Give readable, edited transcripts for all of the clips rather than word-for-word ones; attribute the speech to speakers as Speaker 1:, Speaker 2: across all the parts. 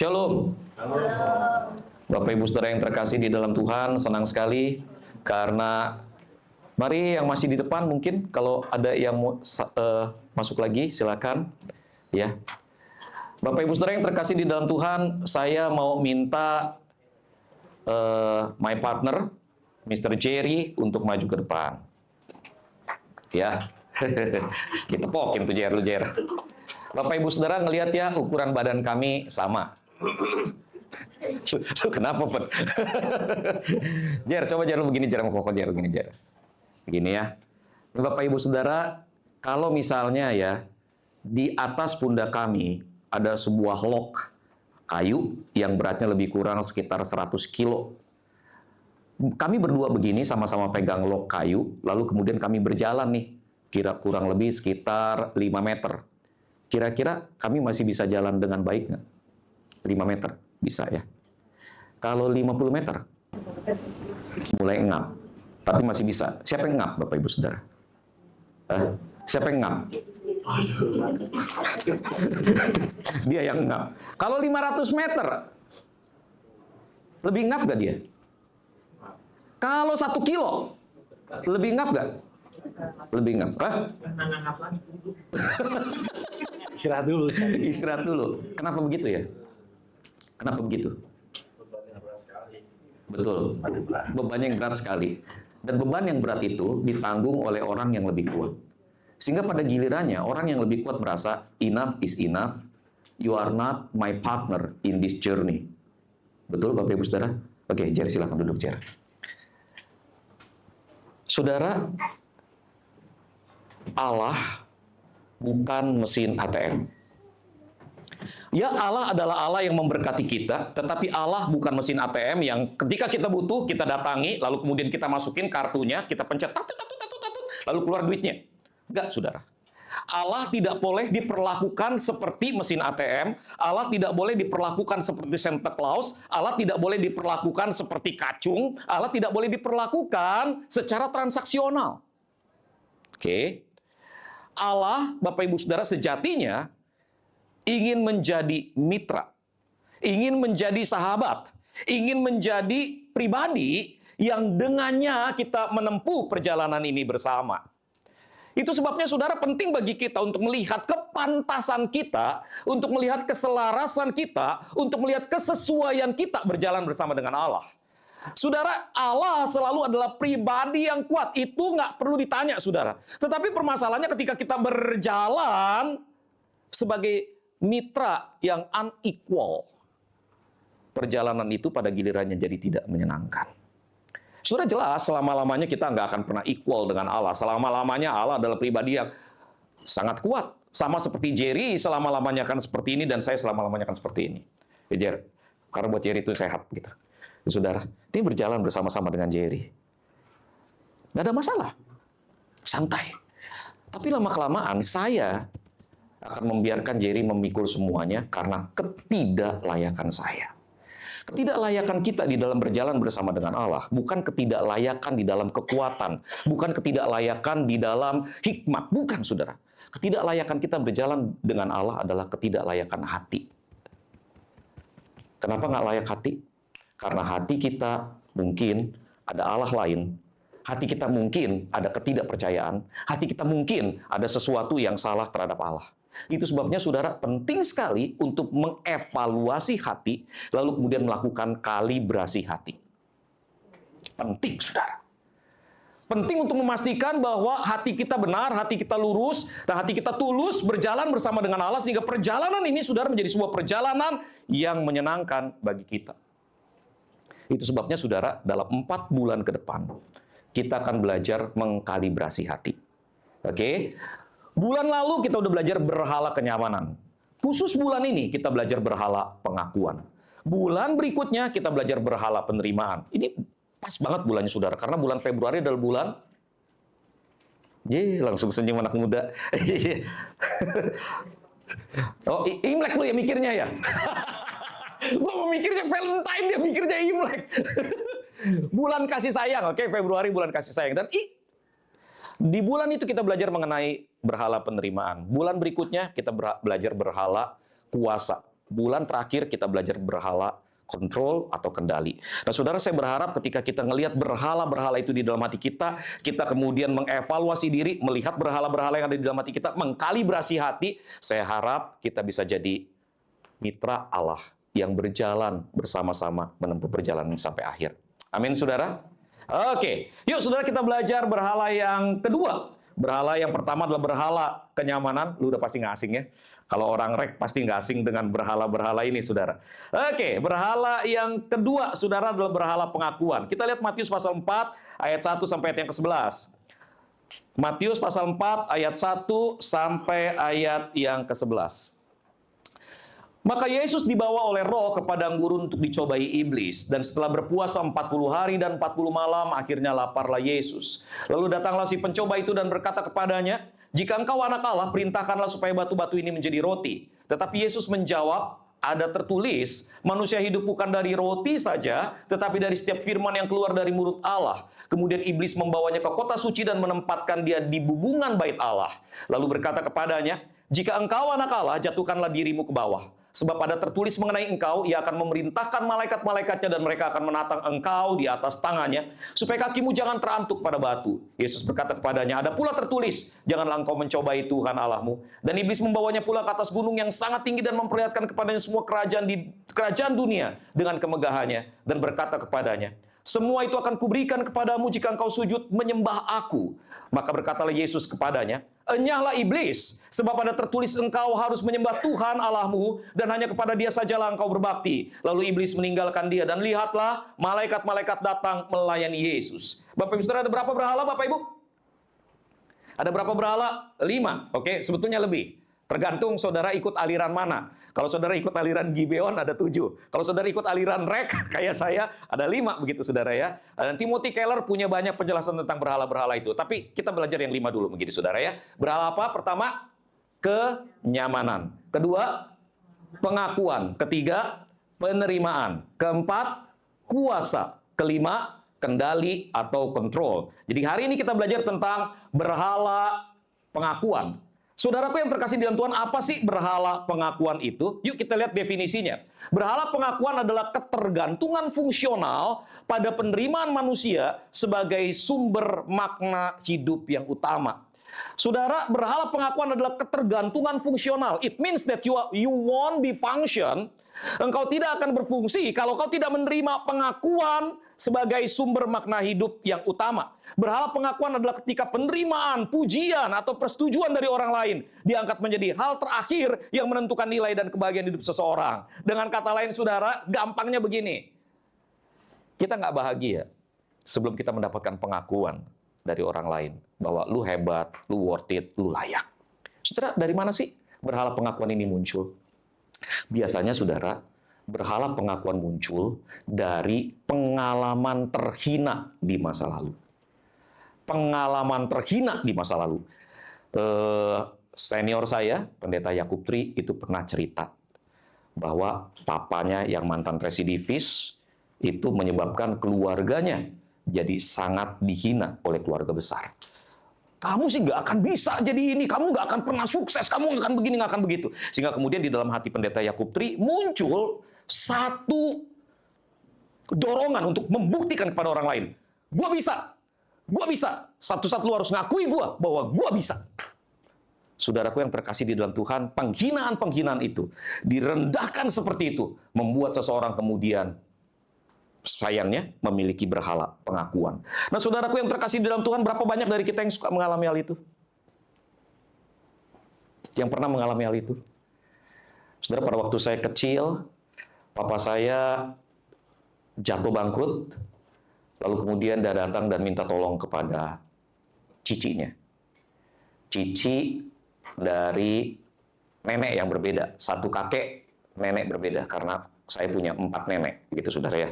Speaker 1: Shalom. Bapak Ibu Saudara yang terkasih di dalam Tuhan, senang sekali karena mari yang masih di depan mungkin kalau ada yang mau masuk lagi silakan ya. Bapak Ibu Saudara yang terkasih di dalam Tuhan, saya mau minta my partner Mr. Jerry untuk maju ke depan. Ya. Kita pokin tuh Jer, lu Jer. Bapak Ibu Saudara ngelihat ya ukuran badan kami sama. Kenapa, Pak? Jer, coba Jer lu begini Jer, sama Koko Jer begini Jer. Begini ya. Bapak Ibu Saudara, kalau misalnya ya di atas pundak kami ada sebuah log kayu yang beratnya lebih kurang sekitar 100 kilo. Kami berdua begini sama-sama pegang log kayu, lalu kemudian kami berjalan nih, kurang lebih sekitar 5 meter. Kira-kira kami masih bisa jalan dengan baik nggak? 5 meter, bisa ya. Kalau 50 meter, mulai engap. Tapi masih bisa. Siapa yang engap, Bapak Ibu Saudara? Siapa yang engap? Dia yang engap. Kalau 500 meter, lebih engap nggak dia? Kalau 1 kilo, lebih engap nggak? Lebih engap.
Speaker 2: Istirahat dulu.
Speaker 1: Istirahat dulu. Kenapa begitu ya? Kenapa begitu? Betul. Beban yang berat sekali. Dan beban yang berat itu ditanggung oleh orang yang lebih kuat. Sehingga pada gilirannya orang yang lebih kuat merasa enough is enough. You are not my partner in this journey. Betul Bapak Ibu Saudara? Oke, Jer silakan duduk Jer. Saudara, Allah bukan mesin ATM. Ya, Allah adalah Allah yang memberkati kita, tetapi Allah bukan mesin ATM yang ketika kita butuh, kita datangi, lalu kemudian kita masukin kartunya, kita pencet, lalu keluar duitnya. Enggak, saudara. Allah tidak boleh diperlakukan seperti mesin ATM, Allah tidak boleh diperlakukan seperti Santa Claus, Allah tidak boleh diperlakukan seperti kacung, Allah tidak boleh diperlakukan secara transaksional. Oke. Allah, Bapak Ibu Saudara, sejatinya ingin menjadi mitra, ingin menjadi sahabat, ingin menjadi pribadi yang dengannya kita menempuh perjalanan ini bersama. Itu sebabnya saudara penting bagi kita untuk melihat kepantasan kita, untuk melihat keselarasan kita, untuk melihat kesesuaian kita berjalan bersama dengan Allah. Saudara, Allah selalu adalah pribadi yang kuat. Itu nggak perlu ditanya, saudara. Tetapi permasalahannya ketika kita berjalan sebagai mitra yang unequal, perjalanan itu pada gilirannya jadi tidak menyenangkan. Sudah jelas, selama-lamanya kita nggak akan pernah equal dengan Allah. Selama-lamanya Allah adalah pribadi yang sangat kuat. Sama seperti Jerry, selama-lamanya akan seperti ini, dan saya selama-lamanya akan seperti ini. Ya, Jer, karena buat Jerry itu sehat, gitu. Ya, saudara, ini berjalan bersama-sama dengan Jerry. Nggak ada masalah. Santai. Tapi lama-kelamaan, saya akan membiarkan Jerry memikul semuanya karena ketidaklayakan saya. Ketidaklayakan kita di dalam berjalan bersama dengan Allah, bukan ketidaklayakan di dalam kekuatan, bukan ketidaklayakan di dalam hikmat, bukan saudara. Ketidaklayakan kita berjalan dengan Allah adalah ketidaklayakan hati. Kenapa nggak layak hati? Karena hati kita mungkin ada Allah lain, hati kita mungkin ada ketidakpercayaan, hati kita mungkin ada sesuatu yang salah terhadap Allah. Itu sebabnya saudara penting sekali untuk mengevaluasi hati, lalu kemudian melakukan kalibrasi hati. Penting, saudara. Penting untuk memastikan bahwa hati kita benar, hati kita lurus, dan hati kita tulus berjalan bersama dengan Allah, sehingga perjalanan ini, saudara, menjadi sebuah perjalanan yang menyenangkan bagi kita. Itu sebabnya, saudara, dalam 4 bulan ke depan, kita akan belajar mengkalibrasi hati. Oke? Bulan lalu kita udah belajar berhala kenyamanan. Khusus bulan ini kita belajar berhala pengakuan. Bulan berikutnya kita belajar berhala penerimaan. Ini pas banget bulannya saudara, karena bulan Februari adalah bulan... langsung senyum anak muda. Oh, Imlek lu ya mikirnya ya? Gua mau mikirnya Valentine, dia mikirnya Imlek. Bulan kasih sayang, oke? Februari bulan kasih sayang. Dan di bulan itu kita belajar mengenai berhala penerimaan. Bulan berikutnya kita belajar berhala kuasa. bulan terakhir kita belajar berhala, kontrol atau kendali. Nah, saudara, saya berharap ketika kita ngelihat berhala-berhala itu di dalam hati kita, kita kemudian mengevaluasi diri, melihat berhala-berhala yang ada di dalam hati kita, mengkalibrasi hati, saya harap kita bisa jadi mitra Allah yang berjalan bersama-sama menempuh perjalanan sampai akhir. Amin, saudara? Oke, yuk saudara kita belajar berhala yang kedua. Berhala yang pertama adalah berhala kenyamanan. Lu udah pasti nggak asing ya. Kalau orang rek pasti nggak asing dengan berhala-berhala ini, saudara. Oke, berhala yang kedua, saudara, adalah berhala pengakuan. Kita lihat Matius pasal 4, ayat 1 sampai ayat yang ke-11. Matius pasal 4, ayat 1 sampai ayat yang ke-11. Maka Yesus dibawa oleh Roh ke padang gurun untuk dicobai iblis. Dan setelah berpuasa 40 hari dan 40 malam, akhirnya laparlah Yesus. Lalu datanglah si pencoba itu dan berkata kepadanya, "Jika engkau anak Allah, perintahkanlah supaya batu-batu ini menjadi roti." Tetapi Yesus menjawab, "Ada tertulis, manusia hidup bukan dari roti saja, tetapi dari setiap firman yang keluar dari mulut Allah." Kemudian iblis membawanya ke kota suci dan menempatkan dia di bubungan bait Allah. Lalu berkata kepadanya, "Jika engkau anak Allah, jatuhkanlah dirimu ke bawah. Sebab ada tertulis mengenai engkau, ia akan memerintahkan malaikat-malaikatnya dan mereka akan menatang engkau di atas tangannya, supaya kakimu jangan terantuk pada batu." Yesus berkata kepadanya, "Ada pula tertulis, janganlah engkau mencobai Tuhan Allahmu." Dan iblis membawanya pula ke atas gunung yang sangat tinggi dan memperlihatkan kepadanya semua kerajaan dunia dengan kemegahannya, dan berkata kepadanya, "Semua itu akan kuberikan kepadamu jika engkau sujud menyembah aku." Maka berkatalah Yesus kepadanya, "Enyahlah iblis, sebab ada tertulis engkau harus menyembah Tuhan Allahmu, dan hanya kepada dia sajalah engkau berbakti." Lalu iblis meninggalkan dia, dan lihatlah, malaikat-malaikat datang melayani Yesus. Bapak Ibu Saudara, ada berapa berhala, Bapak Ibu? Ada berapa berhala? 5, oke, sebetulnya lebih. Tergantung saudara ikut aliran mana. Kalau saudara ikut aliran Gibeon ada 7. Kalau saudara ikut aliran Rek, kayak saya, ada 5 begitu saudara ya. Dan Timothy Keller punya banyak penjelasan tentang berhala-berhala itu. Tapi kita belajar yang 5 dulu begitu saudara ya. Berhala apa? Pertama, kenyamanan. Kedua, pengakuan. Ketiga, penerimaan. Keempat, kuasa. Kelima, kendali atau kontrol. Jadi hari ini kita belajar tentang berhala pengakuan. Saudaraku yang terkasih di dalam Tuhan, apa sih berhala pengakuan itu? Yuk kita lihat definisinya. Berhala pengakuan adalah ketergantungan fungsional pada penerimaan manusia sebagai sumber makna hidup yang utama. Saudara, berhala pengakuan adalah ketergantungan fungsional. It means that you won't be function. Engkau tidak akan berfungsi kalau kau tidak menerima pengakuan sebagai sumber makna hidup yang utama. Berhala pengakuan adalah ketika penerimaan, pujian, atau persetujuan dari orang lain diangkat menjadi hal terakhir yang menentukan nilai dan kebahagiaan hidup seseorang. Dengan kata lain, saudara, gampangnya begini. Kita nggak bahagia sebelum kita mendapatkan pengakuan dari orang lain bahwa lu hebat, lu worth it, lu layak. Saudara, dari mana sih berhala pengakuan ini muncul? Biasanya, saudara, berhala pengakuan muncul dari pengalaman terhina di masa lalu. Pengalaman terhina di masa lalu. Senior saya, Pendeta Yakub Tri, itu pernah cerita bahwa papanya yang mantan residivis itu menyebabkan keluarganya jadi sangat dihina oleh keluarga besar. Kamu sih nggak akan bisa jadi ini, kamu nggak akan pernah sukses, kamu nggak akan begini, nggak akan begitu. Sehingga kemudian di dalam hati Pendeta Yakub Tri muncul satu dorongan untuk membuktikan kepada orang lain. Gua bisa. Satu-satu lu harus ngakui gua bahwa gua bisa. Saudaraku yang terkasih di dalam Tuhan, penghinaan-penghinaan itu, direndahkan seperti itu, membuat seseorang kemudian sayangnya memiliki berhala pengakuan. Nah, saudaraku yang terkasih di dalam Tuhan, berapa banyak dari kita yang suka mengalami hal itu? Yang pernah mengalami hal itu? Saudara, pada waktu saya kecil, papa saya jatuh bangkrut, lalu kemudian dia datang dan minta tolong kepada cicinya. Cici dari nenek yang berbeda. Satu kakek, nenek berbeda, karena saya punya 4 nenek, gitu saudara ya.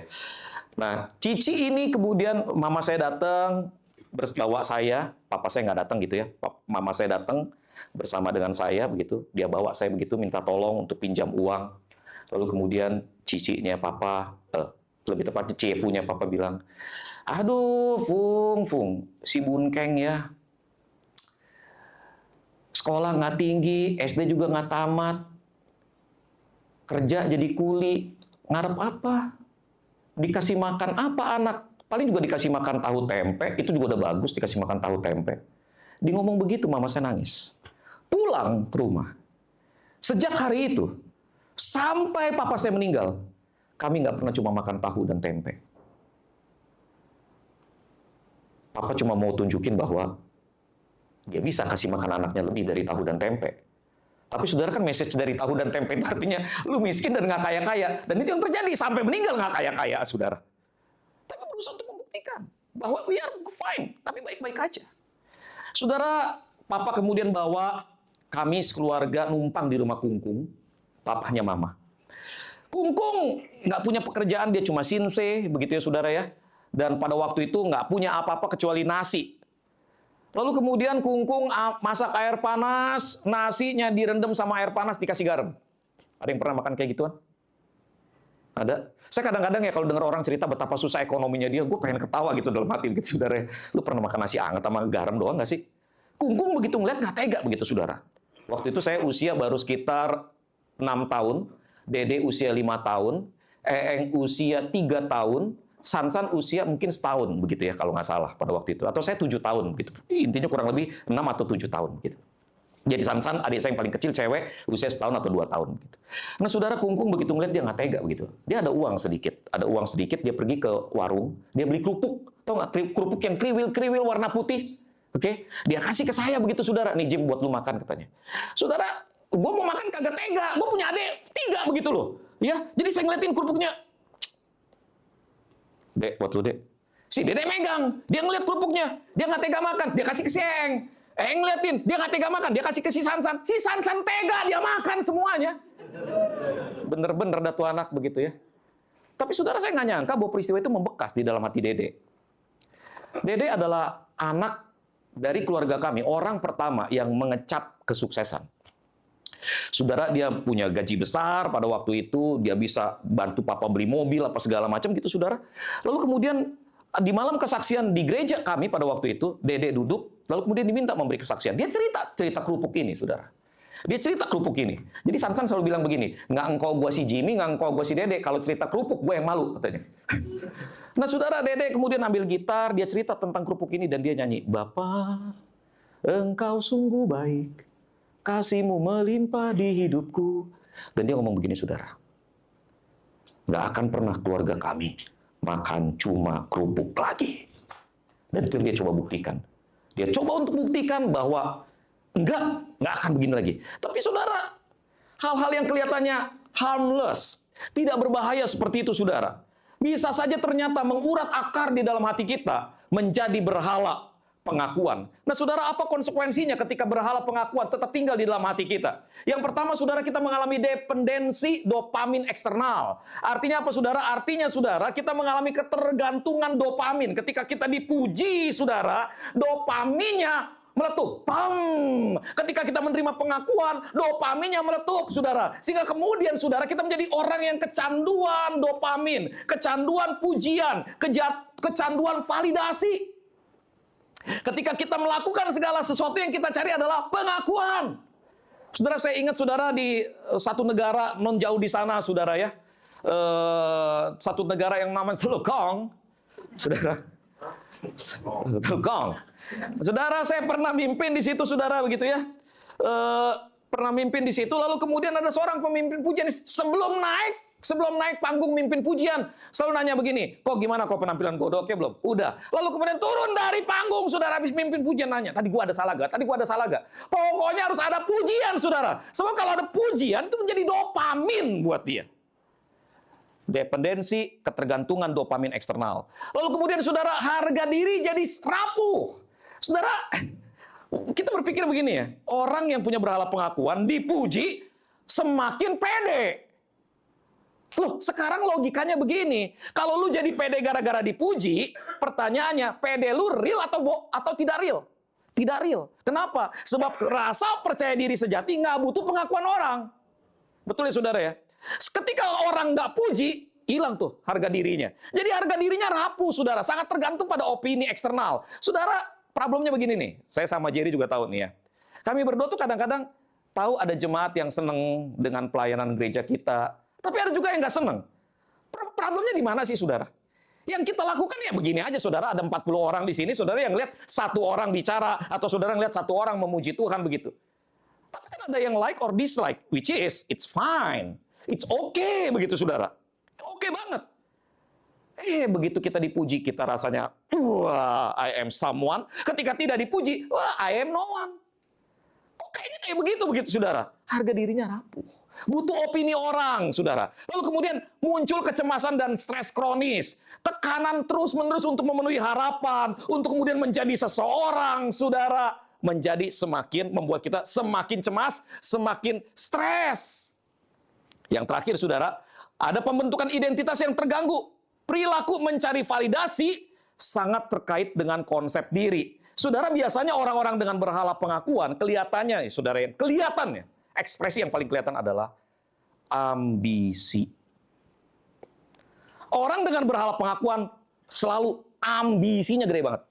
Speaker 1: Nah, cici ini kemudian mama saya datang, bawa saya, papa saya nggak datang gitu ya. Mama saya datang bersama dengan saya begitu, dia bawa saya begitu, minta tolong untuk pinjam uang. Lalu kemudian cicinya papa, lebih tepatnya cefunya papa bilang, "Aduh, Fung, si Bunkeng ya, sekolah nggak tinggi, SD juga nggak tamat. kerja jadi kuli, ngarep apa? Dikasih makan apa anak? Paling juga dikasih makan tahu tempe, itu juga udah bagus dikasih makan tahu tempe. Dia ngomong begitu, mama saya nangis. Pulang ke rumah. Sejak hari itu, sampai papa saya meninggal, kami nggak pernah cuma makan tahu dan tempe. Papa cuma mau tunjukin bahwa dia bisa kasih makan anaknya lebih dari tahu dan tempe. Tapi saudara kan message dari tahu dan tempe itu artinya lu miskin dan nggak kaya-kaya. Dan itu yang terjadi, sampai meninggal nggak kaya-kaya, saudara. Tapi berusaha untuk membuktikan bahwa we are fine, tapi baik-baik aja. Saudara, papa kemudian bawa kami sekeluarga numpang di rumah Kungkung, papahnya mama. Kungkung nggak punya pekerjaan, dia cuma sinse, begitu ya saudara ya. Dan pada waktu itu nggak punya apa-apa kecuali nasi. Lalu kemudian Kungkung masak air panas, nasinya direndam sama air panas dikasih garam. Ada yang pernah makan kayak gituan? Ada. Saya kadang-kadang ya kalau dengar orang cerita betapa susah ekonominya dia, gue pengen ketawa gitu dalam hati gitu saudara. Lu pernah makan nasi hangat sama garam doang nggak sih? Kungkung begitu ngeliat nggak tega begitu saudara. Waktu itu saya usia baru sekitar 6 tahun, Dede usia 5 tahun, Eeng usia 3 tahun, Sansan usia mungkin setahun begitu ya kalau nggak salah pada waktu itu. Atau saya 7 tahun gitu. Intinya kurang lebih 6 atau 7 tahun gitu. Jadi Sansan adik saya yang paling kecil cewek usia setahun atau 2 tahun gitu. Nah saudara, Kungkung begitu ngeliat dia nggak tega begitu. Dia ada uang sedikit, dia pergi ke warung, dia beli kerupuk. Tahu nggak kerupuk yang kriwil warna putih? Oke, dia kasih ke saya begitu saudara. Nih Jim buat lu makan katanya. Saudara, gue mau makan kagak tega. Gue punya adik 3 begitu loh. Ya, jadi saya ngeliatin kerupuknya. Dek, buat lu, Dek. Si Dede megang, dia ngeliat kerupuknya, dia nggak tega makan, dia kasih ke si Eng. Ngeliatin, dia nggak tega makan, dia kasih ke si Sansan. Si Sansan tega, dia makan semuanya. Bener-bener dah tuh anak begitu ya. Tapi saudara, saya nggak nyangka bahwa peristiwa itu membekas di dalam hati Dede. Dede adalah anak dari keluarga kami, orang pertama yang mengecap kesuksesan. Saudara, dia punya gaji besar pada waktu itu, dia bisa bantu papa beli mobil apa segala macam gitu saudara. Lalu kemudian di malam kesaksian di gereja kami pada waktu itu, Dede duduk, lalu kemudian diminta memberi kesaksian. Dia cerita kerupuk ini saudara. Dia cerita kerupuk ini. Jadi Sansan selalu bilang begini, nggak engkau gua si Jimmy, nggak engkau gua si Dede, kalau cerita kerupuk gue yang malu katanya. Nah saudara, Dede kemudian ambil gitar, dia cerita tentang kerupuk ini dan dia nyanyi, Bapa, engkau sungguh baik, kasih-Mu melimpah di hidupku. Dan dia ngomong begini, saudara. Nggak akan pernah keluarga kami makan cuma kerupuk lagi. Dan itu yang dia coba buktikan. Dia coba untuk buktikan bahwa nggak akan begini lagi. Tapi saudara, hal-hal yang kelihatannya harmless, tidak berbahaya seperti itu saudara, bisa saja ternyata mengurat akar di dalam hati kita menjadi berhala pengakuan. Nah saudara, apa konsekuensinya ketika berhala pengakuan tetap tinggal di dalam hati kita? Yang pertama saudara, kita mengalami dependensi dopamin eksternal. Artinya apa saudara? Artinya saudara, kita mengalami ketergantungan dopamin. Ketika kita dipuji saudara, dopaminnya meletup. Pam! Ketika kita menerima pengakuan, dopaminnya meletup saudara. Sehingga kemudian saudara, kita menjadi orang yang kecanduan dopamin, kecanduan pujian, kecanduan validasi. Ketika kita melakukan segala sesuatu yang kita cari adalah pengakuan. Saudara, saya ingat saudara di satu negara non jauh di sana saudara ya. Satu negara yang namanya Telukong. Saudara. Telukong. Saudara, saya pernah mimpin di situ saudara begitu ya. Pernah mimpin di situ, lalu kemudian ada seorang pemimpin pujian sebelum naik panggung mimpin pujian, selalu nanya begini, kok gimana kok penampilan gue, udah oke belum? Udah. Lalu kemudian turun dari panggung, saudara, habis mimpin pujian nanya, tadi gue ada salah gak? Pokoknya harus ada pujian, saudara. Sebab kalau ada pujian, itu menjadi dopamin buat dia. Dependensi, ketergantungan dopamin eksternal. Lalu kemudian, saudara, harga diri jadi rapuh. Saudara, kita berpikir begini ya, orang yang punya berhala pengakuan, dipuji, semakin pede. Loh, sekarang logikanya begini. Kalau lu jadi pede gara-gara dipuji, pertanyaannya, pede lu real atau tidak real? Tidak real. Kenapa? Sebab rasa percaya diri sejati nggak butuh pengakuan orang. Betul ya saudara ya? Ketika orang nggak puji, hilang tuh harga dirinya. Jadi harga dirinya rapuh saudara. Sangat tergantung pada opini eksternal. Saudara, problemnya begini nih. Saya sama Jerry juga tahu nih ya. Kami berdua tuh kadang-kadang tahu ada jemaat yang senang dengan pelayanan gereja kita, tapi ada juga yang nggak senang. Problemnya di mana sih, saudara? Yang kita lakukan ya begini aja, saudara. Ada 40 orang di sini, saudara yang lihat satu orang bicara, atau saudara yang lihat satu orang memuji Tuhan begitu. Tapi kan ada yang like or dislike, which is, it's fine. It's okay, begitu saudara. Oke banget. Begitu kita dipuji, kita rasanya, wah, I am someone. Ketika tidak dipuji, wah, I am no one. Kok kayaknya kayak begitu saudara? Harga dirinya rapuh. Butuh opini orang, saudara. Lalu kemudian muncul kecemasan dan stres kronis. Tekanan terus-menerus untuk memenuhi harapan. Untuk kemudian menjadi seseorang, saudara. Menjadi membuat kita semakin cemas, semakin stres. Yang terakhir, saudara, ada pembentukan identitas yang terganggu. Perilaku mencari validasi sangat terkait dengan konsep diri. Saudara, biasanya orang-orang dengan berhala pengakuan, kelihatannya, saudara, yang kelihatannya, ekspresi yang paling kelihatan adalah ambisi. Orang dengan berhala pengakuan selalu ambisinya gede banget.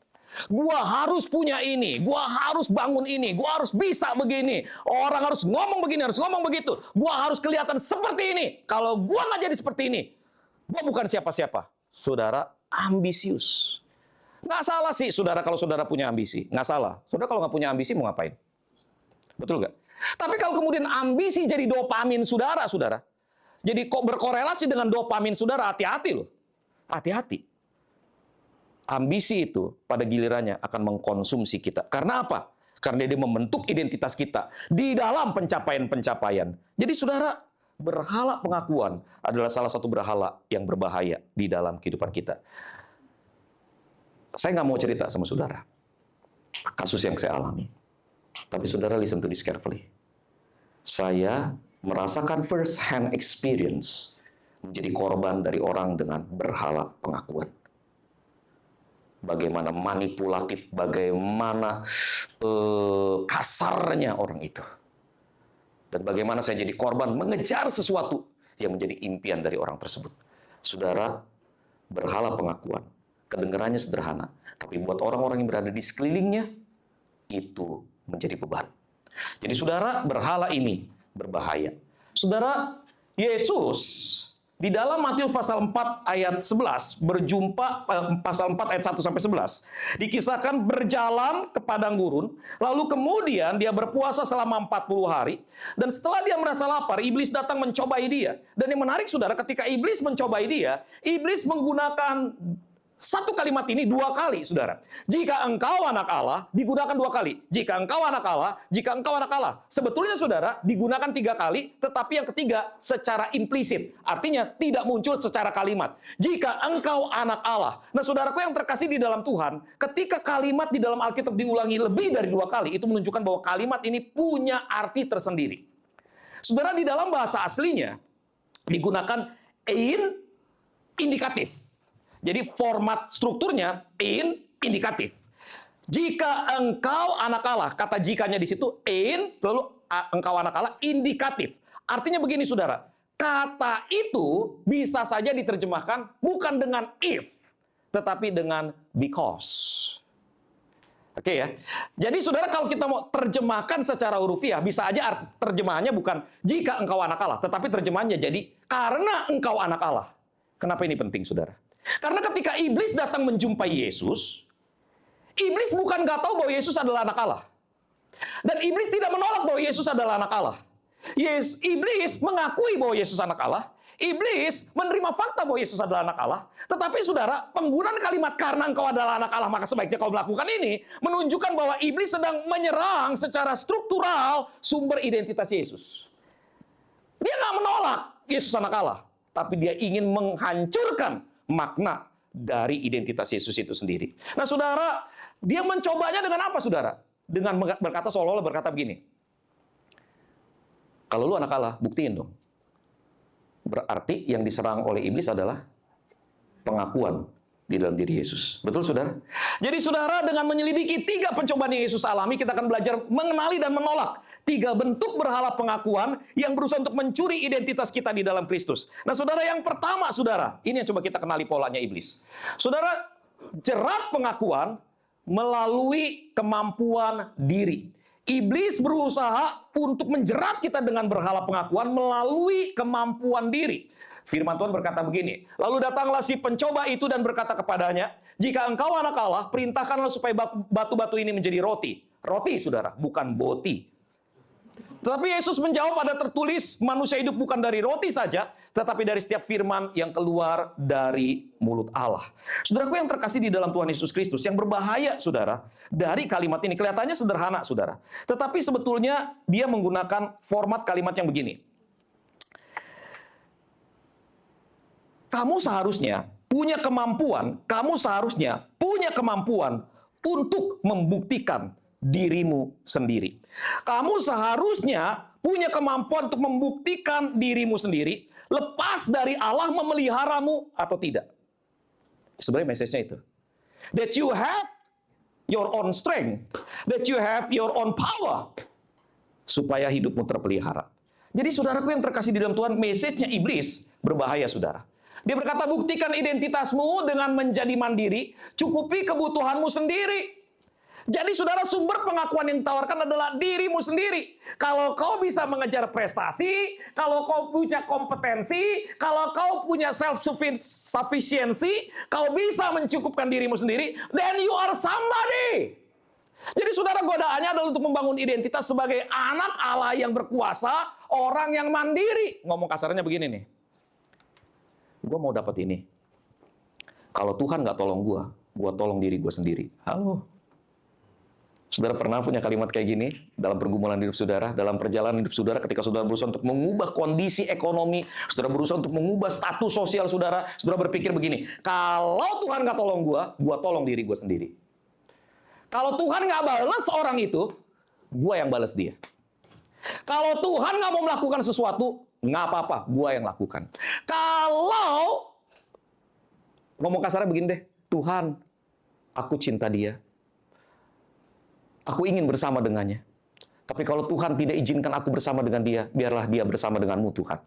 Speaker 1: Gua harus punya ini, gua harus bangun ini, gua harus bisa begini. Orang harus ngomong begini, harus ngomong begitu. Gua harus kelihatan seperti ini. Kalau gua nggak jadi seperti ini, gua bukan siapa-siapa. Saudara, ambisius. Nggak salah sih, saudara, kalau saudara punya ambisi. Nggak salah. Saudara kalau nggak punya ambisi mau ngapain? Betul nggak? Tapi kalau kemudian ambisi jadi dopamin saudara, jadi kok berkorelasi dengan dopamin saudara, hati-hati loh. Hati-hati. Ambisi itu pada gilirannya akan mengkonsumsi kita. Karena apa? Karena dia membentuk identitas kita di dalam pencapaian-pencapaian. Jadi saudara, berhala pengakuan adalah salah satu berhala yang berbahaya di dalam kehidupan kita. Saya nggak mau cerita sama saudara kasus yang saya alami. Tapi saudara, listen to this carefully. Saya merasakan first hand experience menjadi korban dari orang dengan berhala pengakuan. Bagaimana manipulatif, bagaimana kasarnya orang itu. Dan bagaimana saya jadi korban mengejar sesuatu yang menjadi impian dari orang tersebut. Saudara, berhala pengakuan, kedengarannya sederhana, tapi buat orang-orang yang berada di sekelilingnya, itu menjadi beban. Jadi saudara, berhala ini berbahaya. Saudara, Yesus di dalam Matius pasal 4 ayat 11 berjumpa pasal 4 ayat 1 sampai 11 dikisahkan berjalan ke padang gurun, lalu kemudian dia berpuasa selama 40 hari, dan setelah dia merasa lapar, iblis datang mencobai dia. Dan yang menarik saudara, ketika iblis mencobai dia, iblis menggunakan satu kalimat ini 2 kali, saudara. Jika engkau anak Allah, digunakan 2 kali. Jika engkau anak Allah, jika engkau anak Allah. Sebetulnya, saudara, digunakan 3 kali, tetapi yang ketiga secara implisit. Artinya, tidak muncul secara kalimat. Jika engkau anak Allah. Nah, saudaraku yang terkasih di dalam Tuhan, ketika kalimat di dalam Alkitab diulangi lebih dari 2 kali, itu menunjukkan bahwa kalimat ini punya arti tersendiri. Saudara, di dalam bahasa aslinya, digunakan ein indikatif. Jadi format strukturnya in indikatif. Jika engkau anak Allah, kata jikanya di situ in, lalu engkau anak Allah indikatif. Artinya begini saudara, kata itu bisa saja diterjemahkan bukan dengan if, tetapi dengan because. Oke ya. Jadi saudara, kalau kita mau terjemahkan secara hurufiah, bisa aja terjemahannya bukan jika engkau anak Allah, tetapi terjemahannya jadi karena engkau anak Allah. Kenapa ini penting saudara? Karena ketika iblis datang menjumpai Yesus, iblis bukan nggak tahu bahwa Yesus adalah anak Allah. Dan iblis tidak menolak bahwa Yesus adalah anak Allah. Iblis mengakui bahwa Yesus anak Allah. Iblis menerima fakta bahwa Yesus adalah anak Allah. Tetapi saudara, penggunaan kalimat karena engkau adalah anak Allah, maka sebaiknya kau melakukan ini, menunjukkan bahwa iblis sedang menyerang secara struktural sumber identitas Yesus. Dia nggak menolak Yesus anak Allah, tapi dia ingin menghancurkan makna dari identitas Yesus itu sendiri. Nah saudara, dia mencobanya dengan apa saudara? Dengan berkata seolah-olah berkata begini, kalau lu anak Allah, buktiin dong. Berarti yang diserang oleh iblis adalah pengakuan di dalam diri Yesus. Betul saudara? Jadi saudara, dengan menyelidiki 3 pencobaan yang Yesus alami, kita akan belajar mengenali dan menolak 3 bentuk berhala pengakuan yang berusaha untuk mencuri identitas kita di dalam Kristus. Nah saudara, yang pertama saudara, ini yang coba kita kenali polanya iblis. Saudara, jerat pengakuan melalui kemampuan diri. Iblis berusaha untuk menjerat kita dengan berhala pengakuan melalui kemampuan diri. Firman Tuhan berkata begini, lalu datanglah si pencoba itu dan berkata kepadanya, jika engkau anak Allah, perintahkanlah supaya batu-batu ini menjadi roti. Roti, saudara, bukan boti. Tetapi Yesus menjawab, ada tertulis, manusia hidup bukan dari roti saja, tetapi dari setiap firman yang keluar dari mulut Allah. Saudaraku yang terkasih di dalam Tuhan Yesus Kristus, yang berbahaya, saudara, dari kalimat ini, kelihatannya sederhana, saudara. Tetapi sebetulnya dia menggunakan format kalimat yang begini. Kamu seharusnya punya kemampuan untuk membuktikan dirimu sendiri. Kamu seharusnya punya kemampuan untuk membuktikan dirimu sendiri, lepas dari Allah memeliharamu atau tidak. Sebenarnya message-nya itu. That you have your own strength, that you have your own power, supaya hidupmu terpelihara. Jadi saudaraku yang terkasih di dalam Tuhan, message-nya iblis berbahaya, saudara. Dia berkata, buktikan identitasmu dengan menjadi mandiri, cukupi kebutuhanmu sendiri. Jadi saudara, sumber pengakuan yang ditawarkan adalah dirimu sendiri. Kalau kau bisa mengejar prestasi, kalau kau punya kompetensi, kalau kau punya self-sufficiency, kau bisa mencukupkan dirimu sendiri, then you are somebody. Jadi saudara, godaannya adalah untuk membangun identitas sebagai anak Allah yang berkuasa, orang yang mandiri. Ngomong kasarnya begini nih, gue mau dapat ini. Kalau Tuhan nggak tolong gue tolong diri gue sendiri. Halo. Saudara pernah punya kalimat kayak gini dalam pergumulan hidup saudara, dalam perjalanan hidup saudara, ketika saudara berusaha untuk mengubah kondisi ekonomi, saudara berusaha untuk mengubah status sosial saudara, saudara berpikir begini, kalau Tuhan nggak tolong gue tolong diri gue sendiri. Kalau Tuhan nggak balas orang itu, gue yang balas dia. Kalau Tuhan nggak mau melakukan sesuatu, nggak apa-apa, gue yang lakukan. Kalau, ngomong kasarnya begini deh, Tuhan, aku cinta dia. Aku ingin bersama dengannya. Tapi kalau Tuhan tidak izinkan aku bersama dengan dia, biarlah dia bersama denganmu, Tuhan.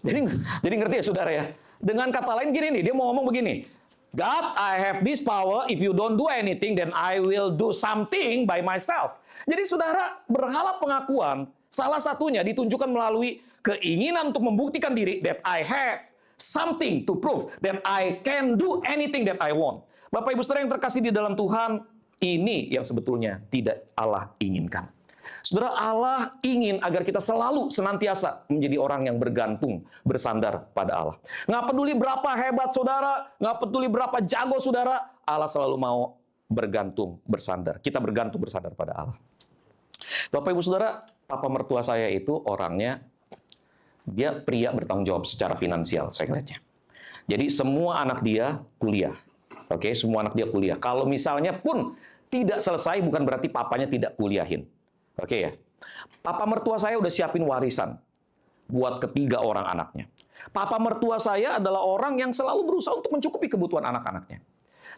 Speaker 1: Jadi ngerti ya, saudara ya? Dengan kata lain gini nih, dia mau ngomong begini. God, I have this power. If you don't do anything, then I will do something by myself. Jadi saudara, berhala pengakuan, salah satunya ditunjukkan melalui keinginan untuk membuktikan diri that I have something to prove, that I can do anything that I want. Bapak Ibu Saudara yang terkasih di dalam Tuhan, ini yang sebetulnya tidak Allah inginkan. Saudara, Allah ingin agar kita selalu senantiasa menjadi orang yang bergantung, bersandar pada Allah. Nggak peduli berapa hebat saudara, nggak peduli berapa jago saudara, Allah selalu mau bergantung, bersandar. Kita bergantung, bersandar pada Allah. Bapak Ibu Saudara, papa mertua saya itu orangnya, dia pria bertanggung jawab secara finansial, saya lihatnya. Jadi semua anak dia kuliah. Oke, semua anak dia kuliah. Kalau misalnya pun tidak selesai, bukan berarti papanya tidak kuliahin. Oke ya. Papa mertua saya udah siapin warisan buat ketiga orang anaknya. Papa mertua saya adalah orang yang selalu berusaha untuk mencukupi kebutuhan anak-anaknya.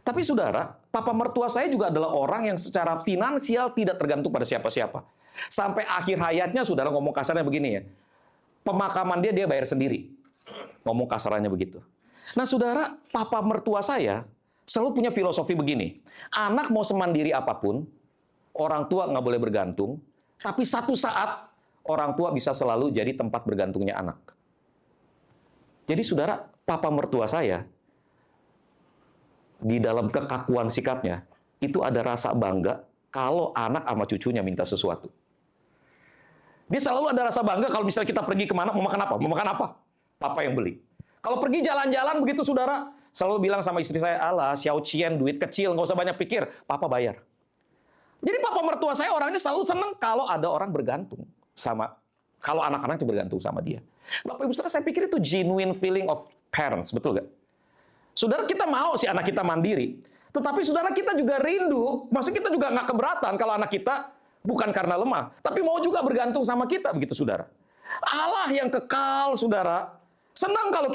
Speaker 1: Tapi saudara, papa mertua saya juga adalah orang yang secara finansial tidak tergantung pada siapa-siapa. Sampai akhir hayatnya, saudara, ngomong kasarnya begini ya. Pemakaman dia bayar sendiri. Ngomong kasarannya begitu. Nah saudara, papa mertua saya selalu punya filosofi begini. Anak mau semandiri apapun, orang tua nggak boleh bergantung, tapi satu saat orang tua bisa selalu jadi tempat bergantungnya anak. Jadi saudara, papa mertua saya, di dalam kekakuan sikapnya, itu ada rasa bangga kalau anak sama cucunya minta sesuatu. Dia selalu ada rasa bangga kalau misalnya kita pergi kemana, mau makan apa? Mau makan apa? Papa yang beli. Kalau pergi jalan-jalan begitu saudara, selalu bilang sama istri saya, alah, xiao qian, duit kecil, nggak usah banyak pikir, papa bayar. Jadi papa mertua saya orangnya selalu senang kalau ada orang bergantung sama, kalau anak-anaknya bergantung sama dia. Bapak Ibu Saudara, saya pikir itu genuine feeling of parents, betul nggak? Saudara, kita mau si anak kita mandiri, tetapi saudara kita juga rindu, maksudnya kita juga nggak keberatan kalau anak kita bukan karena lemah, tapi mau juga bergantung sama kita, begitu saudara. Allah yang kekal, saudara. Senang kalau